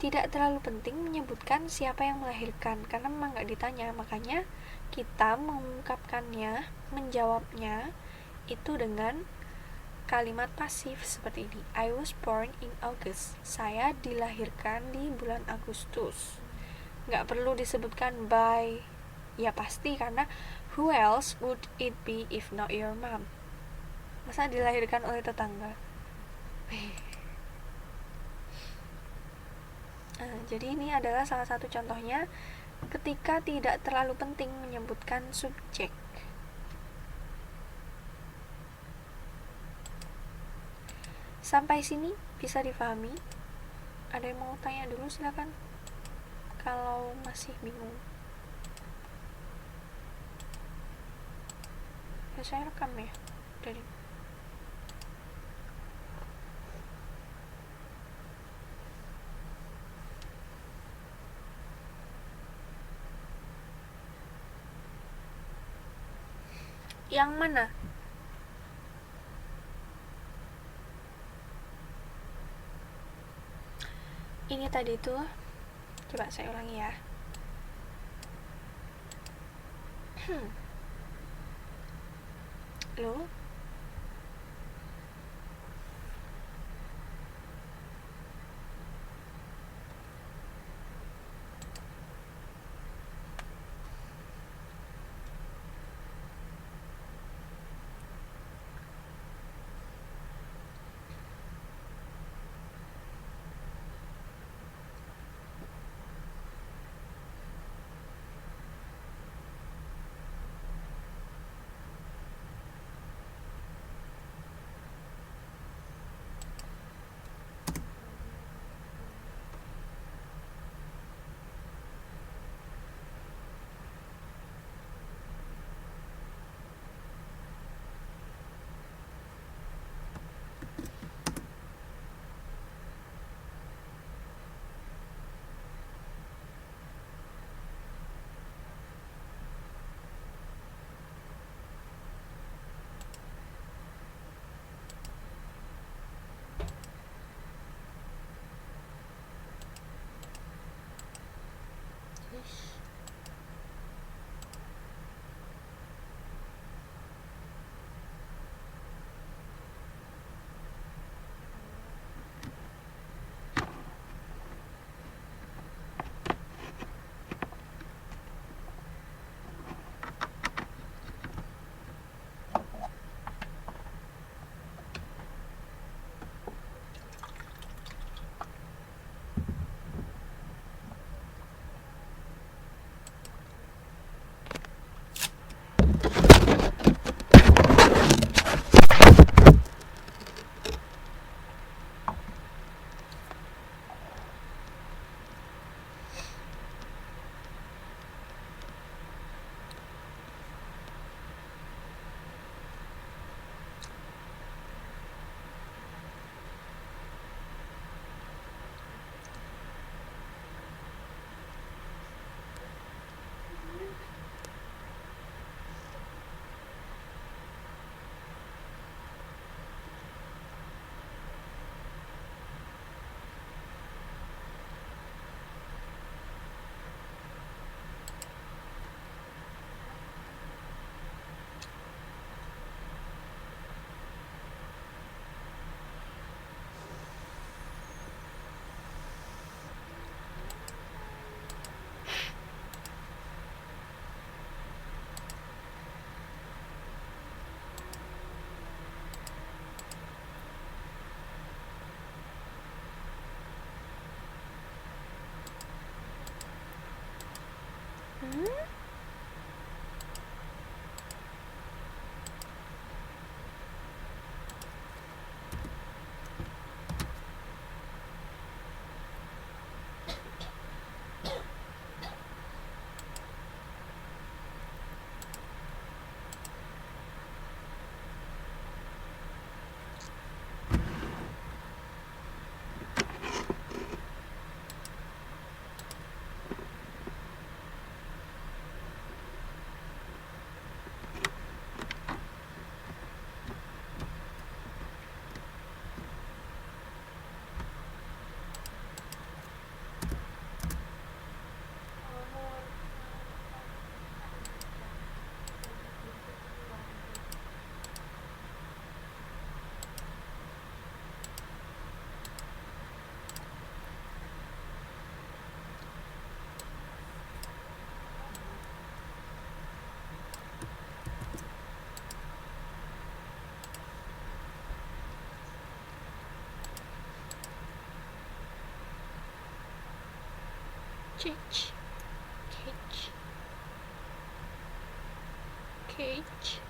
Tidak terlalu penting menyebutkan siapa yang melahirkan karena memang nggak ditanya. Makanya kita mengungkapkannya, menjawabnya itu dengan kalimat pasif seperti ini. I was born in August. Saya dilahirkan di bulan Agustus. Nggak perlu disebutkan by. Ya pasti, karena who else would it be if not your mom? Masa dilahirkan oleh tetangga? Jadi ini adalah salah satu contohnya ketika tidak terlalu penting menyebutkan subjek. Sampai sini bisa dipahami? Ada yang mau tanya dulu, silakan. Kalau masih bingung. Ya saya rekam ya. Dari yang mana? Ini tadi tuh, coba saya ulangi ya. Lo Cage. Cage. Cage.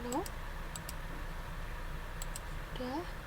Halo? Udah?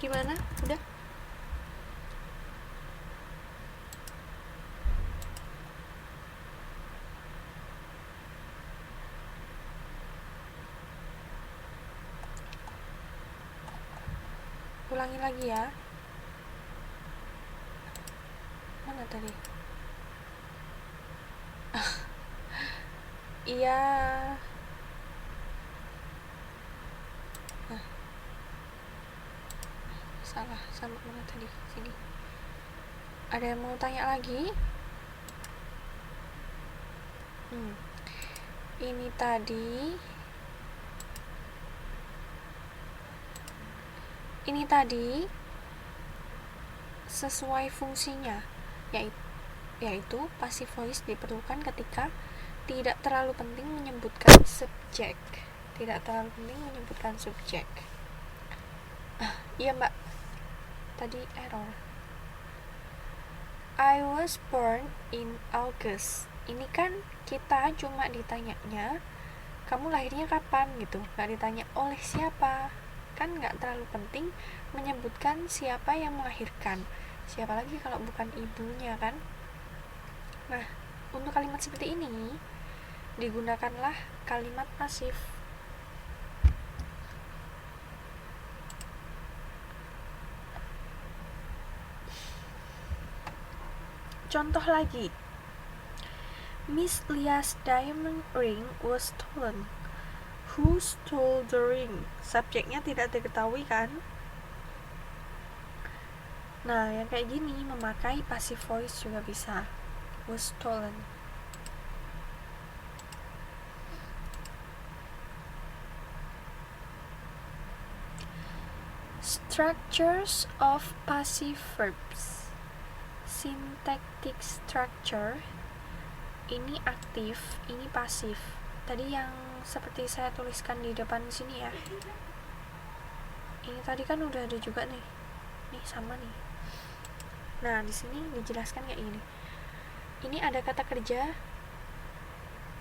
Gimana? Udah? Ulangi lagi ya. Mana tadi? Iya. Nah. Salah, sama mana tadi? Sini. Ada yang mau tanya lagi? Ini tadi sesuai fungsinya, yaitu passive voice diperlukan ketika tidak terlalu penting menyebutkan subjek. Iya mbak, tadi error. I was born in August. Ini kan kita cuma ditanyanya kamu lahirnya kapan gitu, nggak ditanya oleh siapa. Kan nggak terlalu penting menyebutkan siapa yang melahirkan, siapa lagi kalau bukan ibunya kan. Nah, untuk kalimat seperti ini digunakanlah kalimat pasif. Contoh lagi, Miss Lia's diamond ring was stolen. Who stole the ring? Subjeknya tidak diketahui kan? Nah, yang kayak gini memakai passive voice juga bisa. Was stolen. Structures of passive verbs. Syntactic structure. Ini aktif, ini pasif. Tadi yang seperti saya tuliskan di depan sini ya. Ini tadi kan udah ada juga nih. Nih sama nih. Nah, di sini dijelaskan kayak gini. Ini ada kata kerja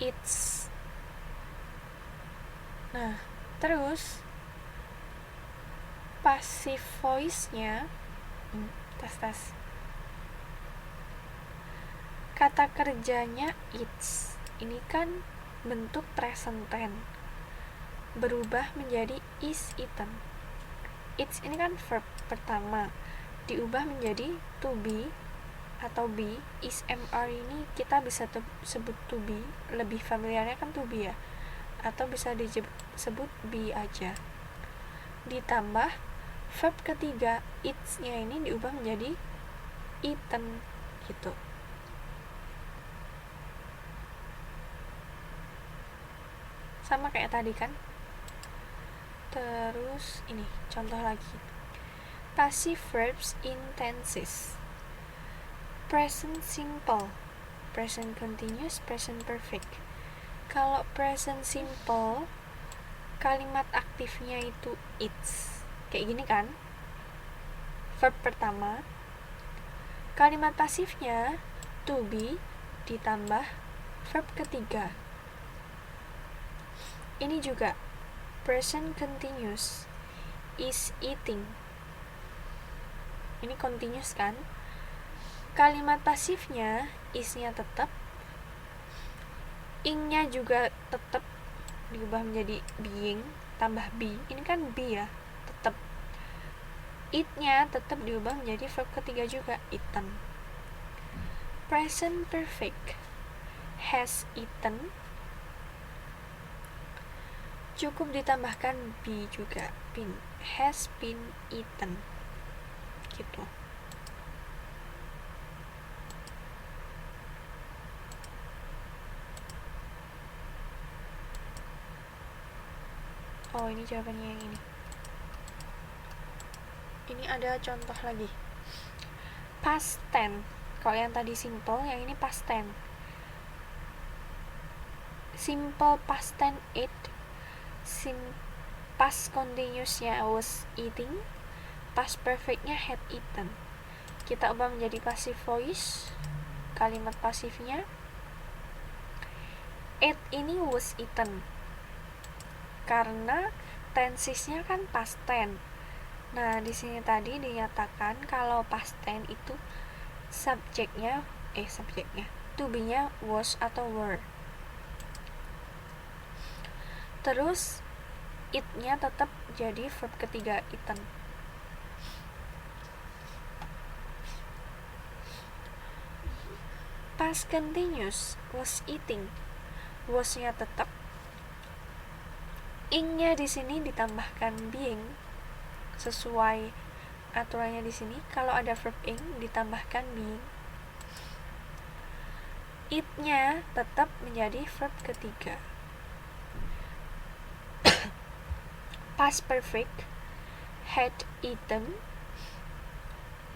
it's. Nah, terus passive voice-nya tes. Kata kerjanya it's. Ini kan bentuk present tense. Berubah menjadi is eaten. It's ini kan verb pertama, diubah menjadi to be atau be. Is mr ini kita bisa sebut to be, lebih familiarnya kan to be ya, atau bisa disebut be aja. Ditambah verb ketiga it's-nya ini diubah menjadi eaten gitu. Sama kayak tadi kan. Terus ini contoh lagi, passive verbs in tenses. Present simple, present continuous, present perfect. Kalau present simple, kalimat aktifnya itu it's, kayak gini kan, verb pertama. Kalimat pasifnya to be ditambah verb ketiga. Ini juga present continuous, is eating. Ini continuous kan. Kalimat pasifnya is-nya tetap, ing-nya juga tetap diubah menjadi being tambah be. Ini kan be ya, tetap. Eat-nya tetap diubah menjadi verb ketiga juga, eaten. Present perfect, has eaten. Cukup ditambahkan be juga, been, has been eaten gitu. Oh, ini jawabannya yang ini. Ini ada contoh lagi, past tense. Kalau yang tadi simple, yang ini past tense. Simple past tense ate, past continuousnya was eating, past perfectnya had eaten. Kita ubah menjadi passive voice. Kalimat pasifnya ate ini was eaten, karena tensesnya kan past tense. Nah, di sini tadi dinyatakan kalau past tense itu subjeknya to be-nya was atau were. Terus it-nya tetap jadi verb ketiga, eaten. Past continuous was eating. Was-nya tetap. Ing-nya di sini ditambahkan being sesuai aturannya di sini. Kalau ada verb ing ditambahkan being. It-nya tetap menjadi verb ketiga. Past perfect had eaten.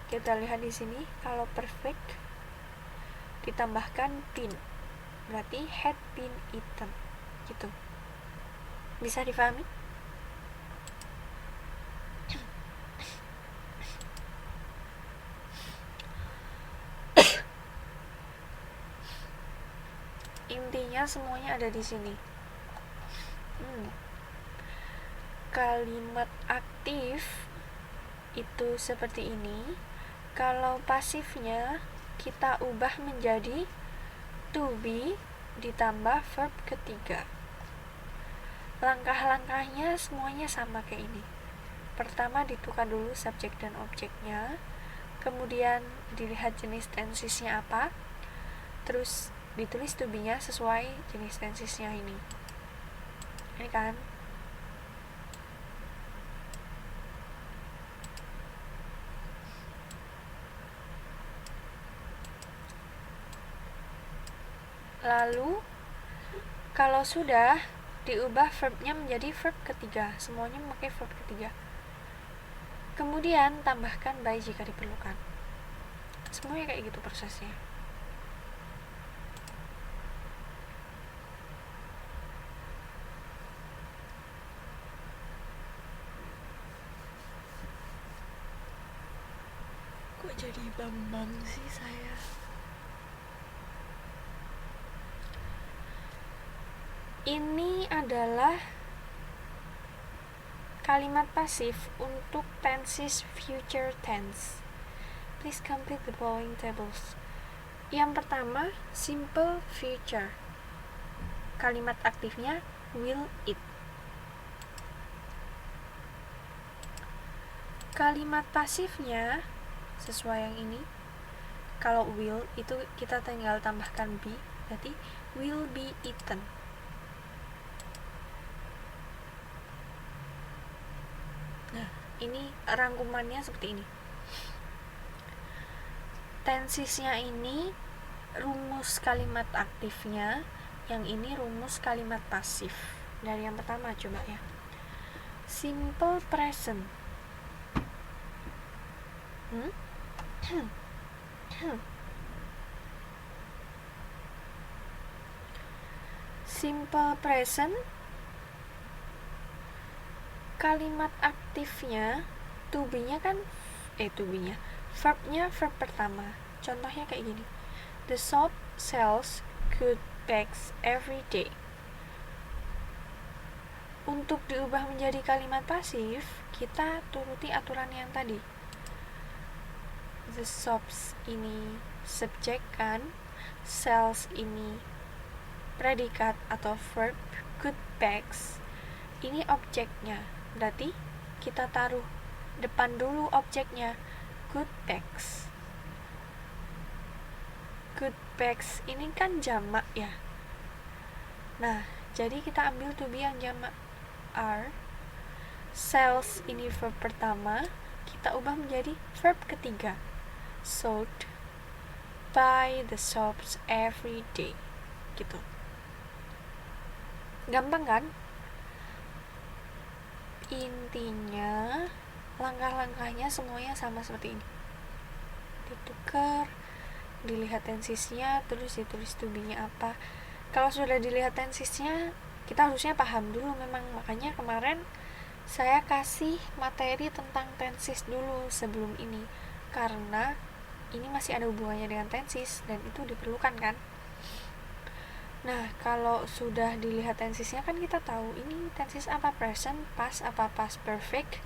Kita lihat di sini kalau perfect ditambahkan been, berarti had been eaten gitu. Bisa difahami? Intinya semuanya ada di sini. Kalimat aktif itu seperti ini. Kalau pasifnya kita ubah menjadi to be ditambah verb ketiga. Langkah-langkahnya semuanya sama kayak ini. Pertama ditukar dulu subjek dan objeknya, kemudian dilihat jenis tensisnya apa, terus ditulis to be-nya sesuai jenis tensisnya ini. Ini kan. Lalu kalau sudah diubah verbnya menjadi verb ketiga, semuanya memakai verb ketiga. Kemudian tambahkan by jika diperlukan. Semuanya kayak gitu prosesnya. Kok jadi Bambang sih saya? Ini adalah kalimat pasif untuk tenses future tense. Please complete the following tables. Yang pertama, simple future. Kalimat aktifnya will eat. Kalimat pasifnya sesuai yang ini. Kalau will itu kita tinggal tambahkan be, berarti will be eaten. Nah, ini rangkumannya seperti ini. Tensisnya ini rumus kalimat aktifnya, yang ini rumus kalimat pasif. Dari yang pertama coba ya. Simple present. Simple present, kalimat aktifnya to be-nya kan verbnya verb pertama. Contohnya kayak gini. The shop sells good bags every day. Untuk diubah menjadi kalimat pasif, kita turuti aturan yang tadi. The shops ini subjek kan, sells ini predikat atau verb, good bags ini objeknya. Berarti kita taruh depan dulu objeknya, good bags. Good bags ini kan jamak ya. Nah, jadi kita ambil to be yang jamak are. Sells ini verb pertama, kita ubah menjadi verb ketiga. Sold by the shops every day. Gitu. Gampang kan? Intinya langkah-langkahnya semuanya sama seperti ini. Ditukar, dilihat tensisnya, terus ditulis to be-nya apa. Kalau sudah dilihat tensisnya, kita harusnya paham dulu memang. Makanya kemarin saya kasih materi tentang tensis dulu sebelum ini, karena ini masih ada hubungannya dengan tensis dan itu diperlukan kan. Nah, kalau sudah dilihat tensisnya kan kita tahu ini tensis apa, present, past, apa past perfect,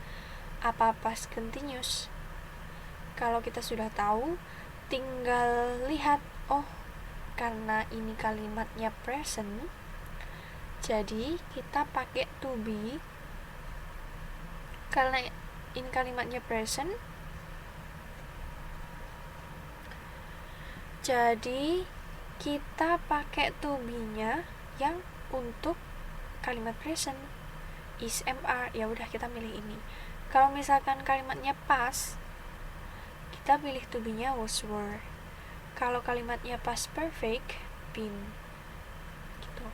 apa past continuous? Kalau kita sudah tahu, tinggal lihat, oh karena ini kalimatnya present, jadi kita pakai to be. Karena ini kalimatnya present, jadi kita pakai to be-nya yang untuk kalimat present. Is, am, are, ya udah kita milih ini. Kalau misalkan kalimatnya past, kita pilih to be-nya was, were. Kalau kalimatnya past perfect, been. Gitu.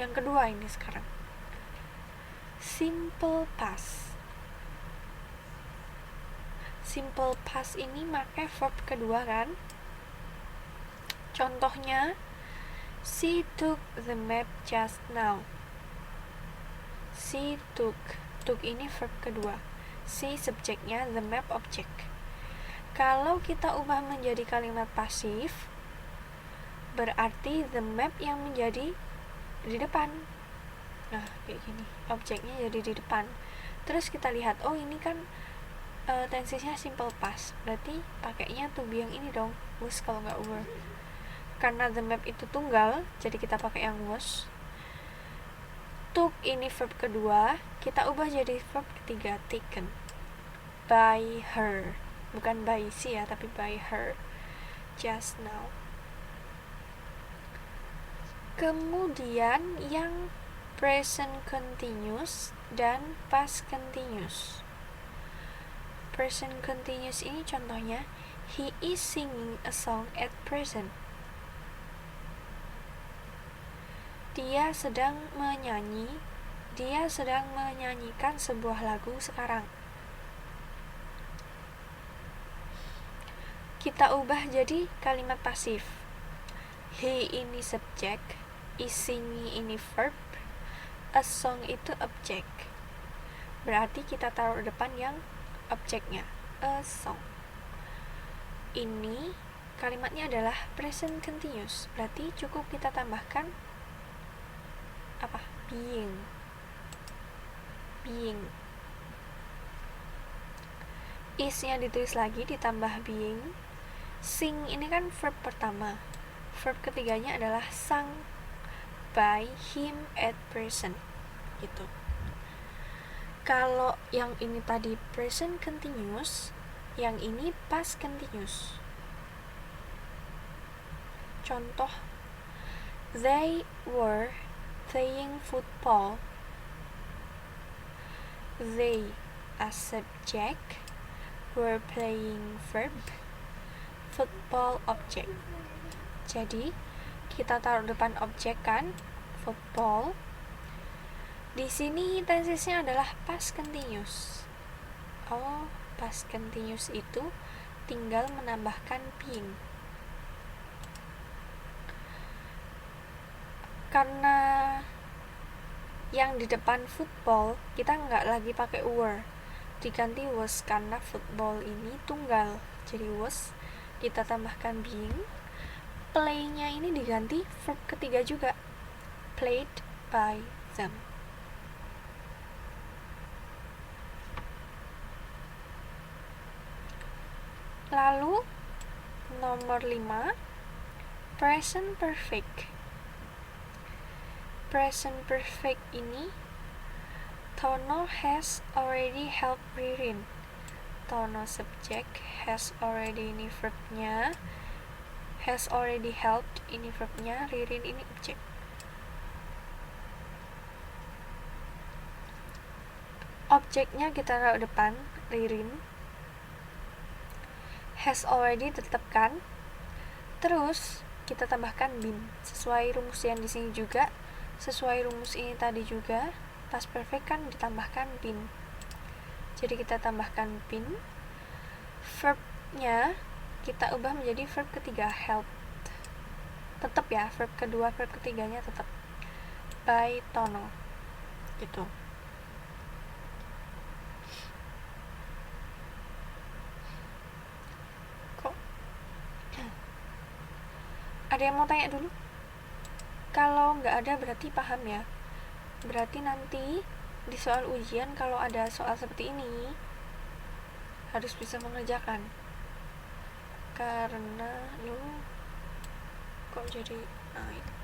Yang kedua ini sekarang. Simple past. Simple past ini pakai verb kedua kan? Contohnya, she took the map just now. She took. Took ini verb kedua. She subjeknya, the map objek. Kalau kita ubah menjadi kalimat pasif, berarti the map yang menjadi di depan. Nah, kayak gini. Objeknya jadi di depan. Terus kita lihat, oh ini kan tensesnya simple past. Berarti pakainya to be yang ini dong. Was kalau nggak were. Karena the map itu tunggal, jadi kita pakai yang was. Took ini verb kedua, kita ubah jadi verb ketiga, taken. By her. Bukan by she ya, tapi by her. Just now. Kemudian yang present continuous dan past continuous. Present continuous ini contohnya, he is singing a song at present. Dia sedang menyanyikan sebuah lagu sekarang. Kita ubah jadi kalimat pasif. He ini subjek, is singing ini verb, a song itu objek. Berarti kita taruh depan yang objeknya, a song. Ini kalimatnya adalah present continuous. Berarti cukup kita tambahkan apa? Being. Is-nya ditulis lagi ditambah being. Sing ini kan verb pertama. Verb ketiganya adalah sung by him at present. Gitu. Kalau yang ini tadi present continuous, yang ini past continuous. Contoh, they were playing football. They as subject, were playing verb, football object. Jadi kita taruh depan objek kan, football. Di sini tensesnya adalah past continuous. Oh, past continuous itu tinggal menambahkan being. Karena yang di depan football kita nggak lagi pakai were, diganti was karena football ini tunggal, jadi was kita tambahkan being. Play-nya ini diganti verb ketiga juga, played by them. Lalu nomor 5, present perfect. Present perfect ini Tono has already helped Ririn. Tono subject, has already ini verbnya, has already helped ini verbnya, Ririn ini objek. Objeknya kita taruh depan, Ririn. Has already tetapkan. Terus kita tambahkan been sesuai rumus yang di sini juga. Sesuai rumus ini tadi juga, past perfect kan ditambahkan been. Jadi kita tambahkan been. Verbnya kita ubah menjadi verb ketiga, helped. Tetap ya, verb kedua, verb ketiganya tetap. By Tono. Gitu. Kok? Ada yang mau tanya dulu? Kalau nggak ada berarti paham ya. Berarti nanti di soal ujian kalau ada soal seperti ini harus bisa mengerjakan, karena lu kok jadi ini.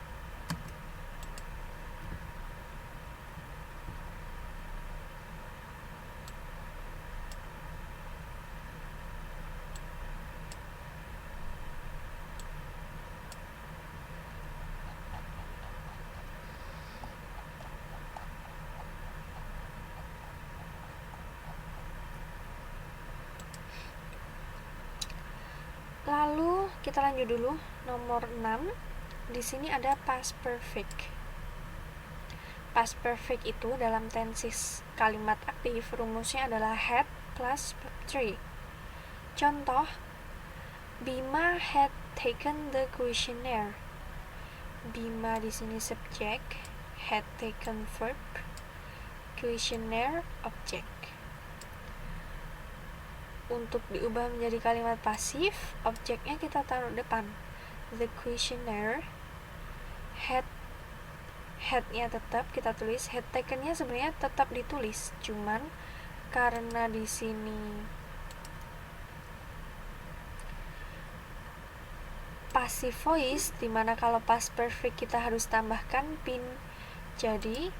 Lalu kita lanjut dulu nomor 6. Di sini ada past perfect. Past perfect itu dalam tenses kalimat aktif rumusnya adalah had plus verb 3. Contoh, Bima had taken the questionnaire. Bima di sini subjek, had taken verb, questionnaire object. Untuk diubah menjadi kalimat pasif, objeknya kita taruh depan. The questionnaire, had-nya tetap kita tulis, had taken-nya sebenarnya tetap ditulis, cuman karena di sini passive voice, dimana kalau past perfect kita harus tambahkan been, jadi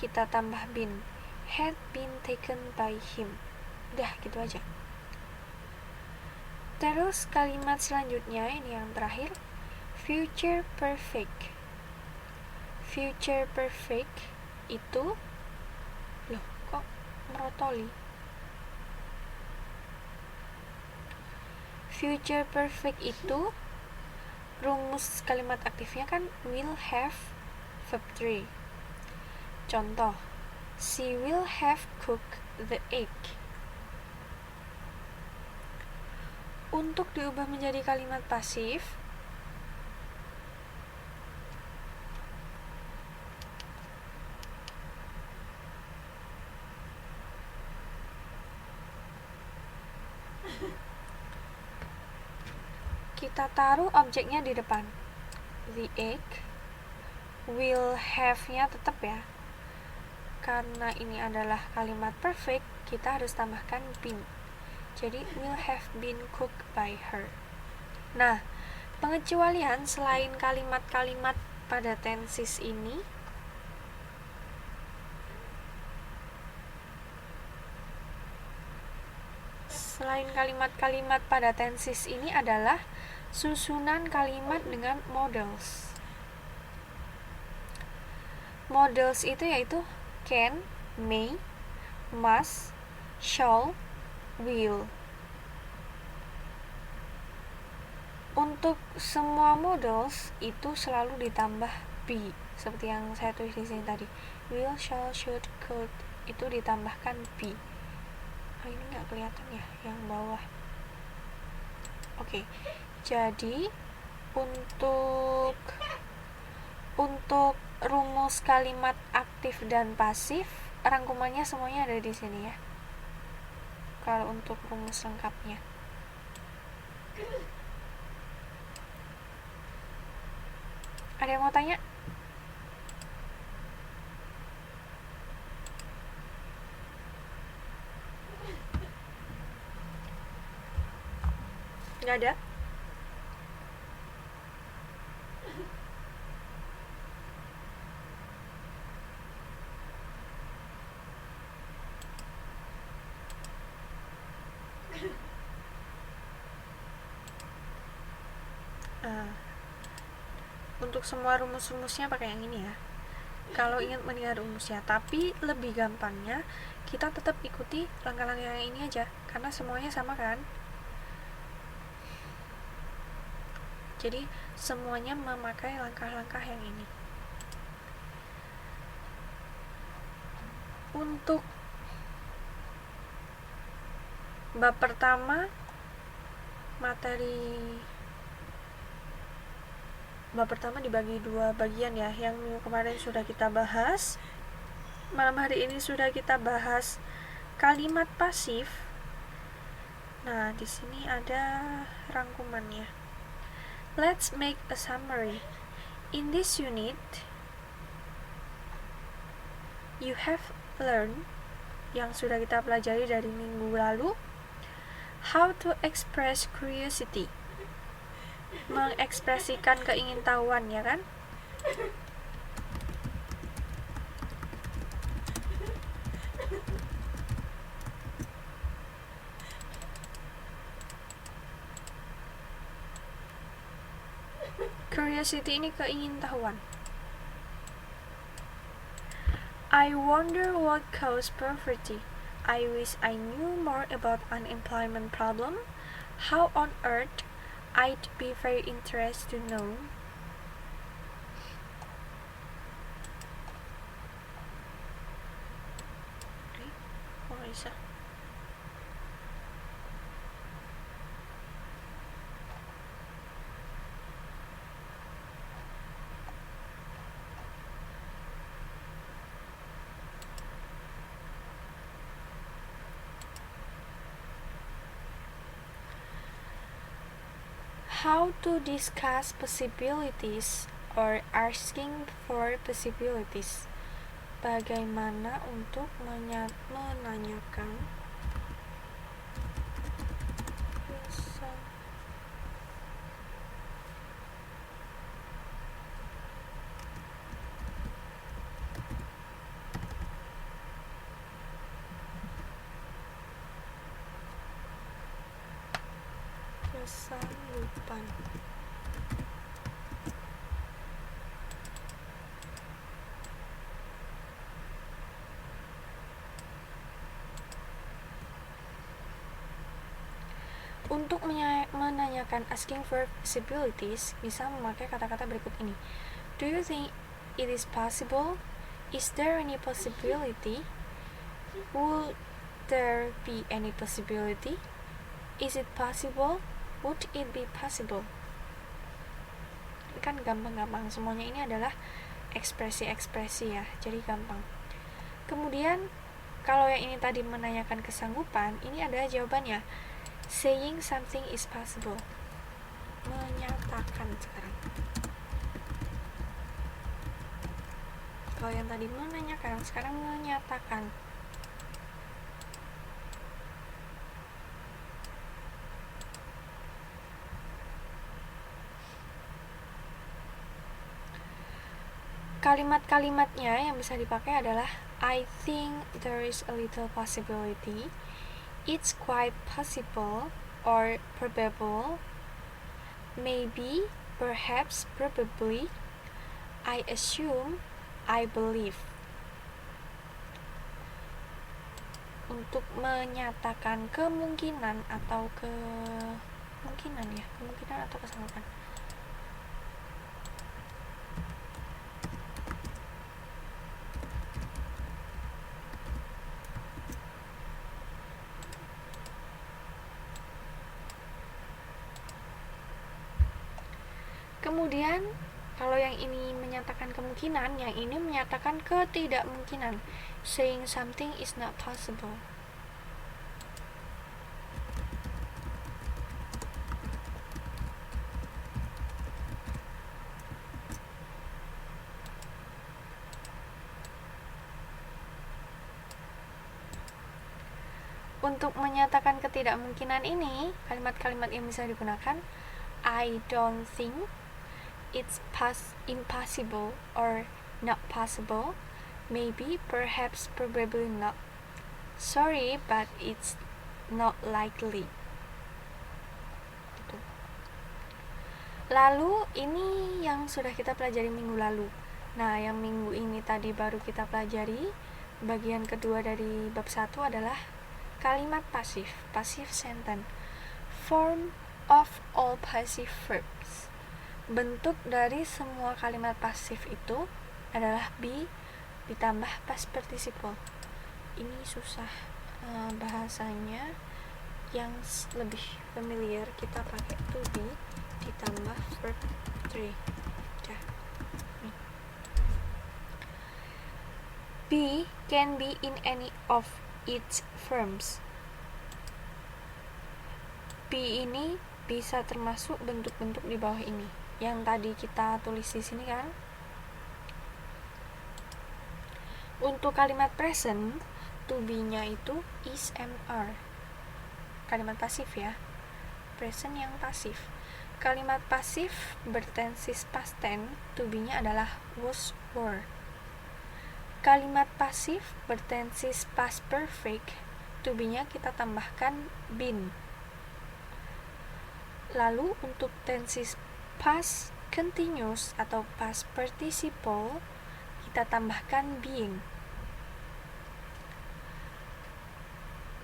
kita tambah been, had been taken by him. Udah gitu aja. Terus kalimat selanjutnya, ini yang terakhir, future perfect. Future perfect itu, loh kok merotoli? Future perfect itu rumus kalimat aktifnya kan will have verb 3. Contoh, she will have cooked the egg. Untuk diubah menjadi kalimat pasif, kita taruh objeknya di depan. The egg, will have-nya tetap ya. Karena ini adalah kalimat perfect, kita harus tambahkan been. Jadi will have been cooked by her. Nah, pengecualian selain kalimat-kalimat pada tenses ini, adalah susunan kalimat dengan models. Models itu yaitu can, may, must, shall, will. Untuk semua models itu selalu ditambah be, seperti yang saya tulis di sini tadi. Will, shall, should, could itu ditambahkan be. Oh, ini nggak kelihatan ya yang bawah. Oke. Jadi untuk rumus kalimat aktif dan pasif, rangkumannya semuanya ada di sini ya. Kalau untuk rumus lengkapnya. Ada yang mau tanya? Nggak ada? Untuk semua rumus-rumusnya pakai yang ini ya. Kalau ingin mendengar rumusnya, tapi lebih gampangnya kita tetap ikuti langkah-langkah yang ini aja, karena semuanya sama kan. Jadi semuanya memakai langkah-langkah yang ini. Untuk bab pertama, bab pertama dibagi dua bagian ya. Yang minggu kemarin sudah kita bahas, malam hari ini sudah kita bahas kalimat pasif. Nah, di sini ada rangkumannya. Let's make a summary. In this unit, you have learn, yang sudah kita pelajari dari minggu lalu, how to express curiosity, mengekspresikan keingintahuan, ya kan? Curiosity ini keingintahuan. I wonder what caused poverty. I wish I knew more about unemployment problem. How on earth? I'd be very interested to know. Isa. How to discuss possibilities or asking for possibilities. Bagaimana untuk menanyakan kesanggupan. Untuk menanyakan asking for possibilities, bisa memakai kata-kata berikut ini. Do you think it is possible? Is there any possibility? Would there be any possibility? Is it possible? Would it be possible? Kan gampang-gampang, semuanya ini adalah ekspresi-ekspresi ya, jadi gampang. Kemudian kalau yang ini tadi menanyakan kesanggupan, ini adalah jawabannya. Saying something is possible. Menyatakan sekarang. Kalau yang tadi menanyakan, sekarang menyatakan. Kalimat-kalimatnya yang bisa dipakai adalah I think there is a little possibility, it's quite possible, or probable, maybe, perhaps, probably, I assume, I believe. Untuk menyatakan kemungkinan atau kemungkinan atau kesanggupan. Kemudian kalau yang ini menyatakan kemungkinan, yang ini menyatakan ketidakmungkinan. Saying something is not possible. Untuk menyatakan ketidakmungkinan ini, kalimat-kalimat yang bisa digunakan, I don't think, it's impossible or not possible, maybe, perhaps, probably not, sorry, but it's not likely. Gitu. Lalu ini yang sudah kita pelajari minggu lalu. Nah, yang minggu ini tadi baru kita pelajari. Bagian kedua dari bab 1 adalah kalimat pasif, passive sentence. Form of all passive verbs. Bentuk dari semua kalimat pasif itu adalah be ditambah past participle. Ini susah bahasanya, yang lebih familiar kita pakai to be ditambah verb 3. Be can be in any of its forms. Be ini bisa termasuk bentuk-bentuk di bawah ini yang tadi kita tulis di sini kan. Untuk kalimat present, to be-nya itu is am are. Kalimat pasif ya. Present yang pasif. Kalimat pasif bertensis past tense, to be-nya adalah was, were. Kalimat pasif bertensis past perfect, to be-nya kita tambahkan been. Lalu untuk tensis past continuous atau past participle, kita tambahkan being.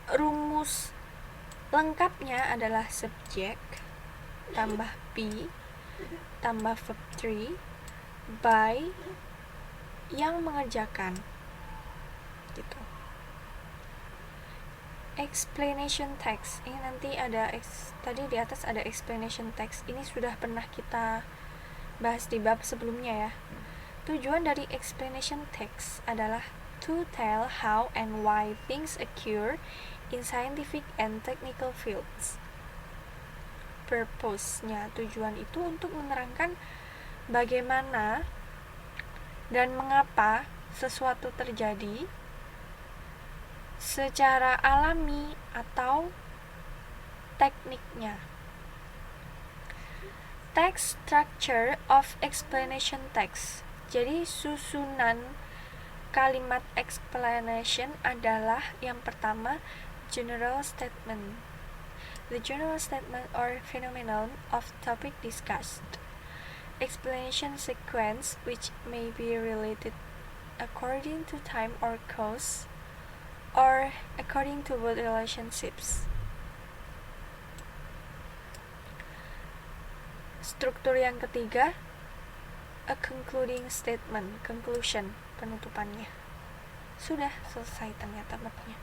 Rumus lengkapnya adalah subject tambah be tambah verb 3 by yang mengerjakan gitu. Explanation text ini nanti ada tadi di atas ada explanation text, ini sudah pernah kita bahas di bab sebelumnya ya. Tujuan dari explanation text adalah to tell how and why things occur in scientific and technical fields. Purpose-nya, tujuan itu untuk menerangkan bagaimana dan mengapa sesuatu terjadi secara alami atau tekniknya. Text structure of explanation text. Jadi susunan kalimat explanation adalah yang pertama general statement. The general statement or phenomenon of topic discussed. Explanation sequence which may be related according to time or cause or according to both relationships. Struktur yang ketiga, a concluding statement, conclusion, penutupannya. Sudah selesai ternyata babnya.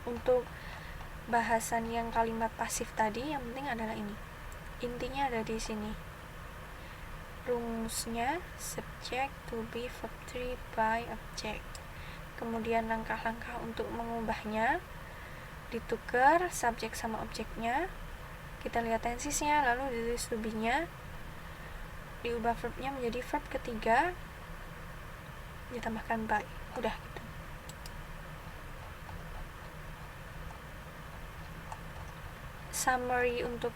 Untuk bahasan yang kalimat pasif tadi, yang penting adalah ini. Intinya ada di sini. Rumusnya subject to be verb 3 by object. Kemudian langkah-langkah untuk mengubahnya, ditukar subjek sama objeknya, kita lihat tensisnya, lalu ditulis to be-nya, diubah verbnya menjadi verb ketiga, ditambahkan by. Udah gitu. Summary untuk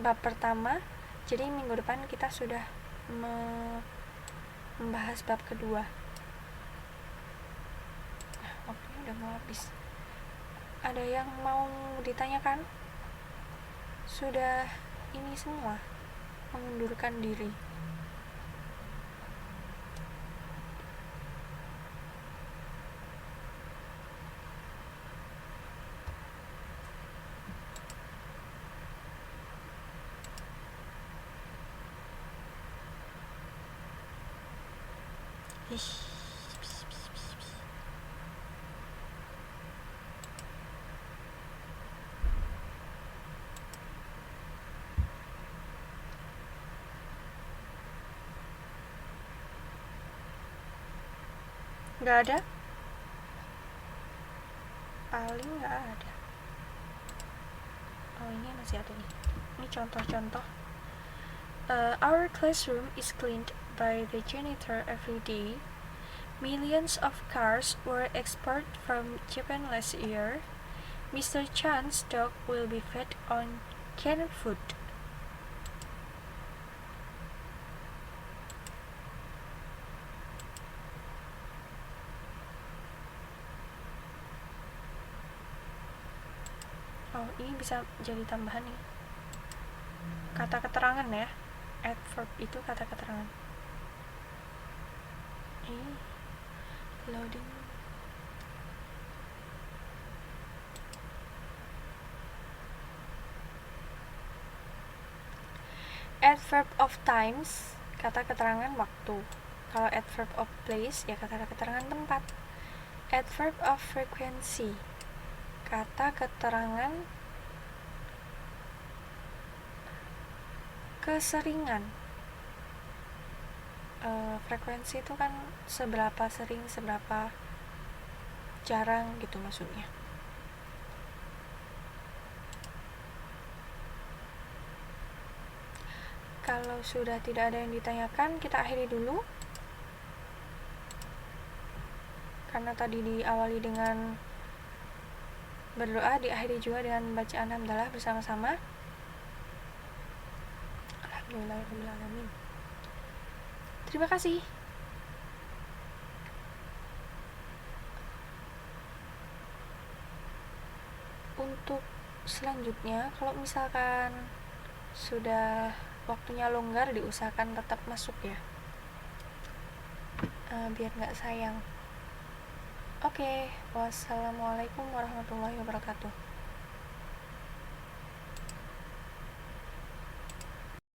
bab pertama. Jadi minggu depan kita sudah membahas bab kedua. Waktunya udah mau habis. Ada yang mau ditanyakan? Sudah ini semua, mengundurkan diri. Nggak ada? Paling nggak ada. Oh, ini masih ada nih. Ini contoh-contoh. Our classroom is cleaned by the janitor every day. Millions of cars were exported from Japan last year. Mr. Chan's dog will be fed on canned food. Oh, ini bisa jadi tambahan nih. Kata keterangan ya. Adverb itu kata keterangan. Ini loading. Adverb of times, kata keterangan waktu. Kalau adverb of place, ya kata keterangan tempat. Adverb of frequency, kata keterangan keseringan. Frekuensi itu kan seberapa sering, seberapa jarang gitu maksudnya. Kalau sudah tidak ada yang ditanyakan, kita akhiri dulu. Karena tadi diawali dengan berdoa, diakhiri juga dengan bacaan hamdalah bersama-sama. Alhamdulillahirrahmanirrahim. Terima kasih. Untuk selanjutnya, kalau misalkan sudah waktunya longgar, diusahakan tetap masuk ya, biar nggak sayang. Oke, wassalamualaikum warahmatullahi wabarakatuh.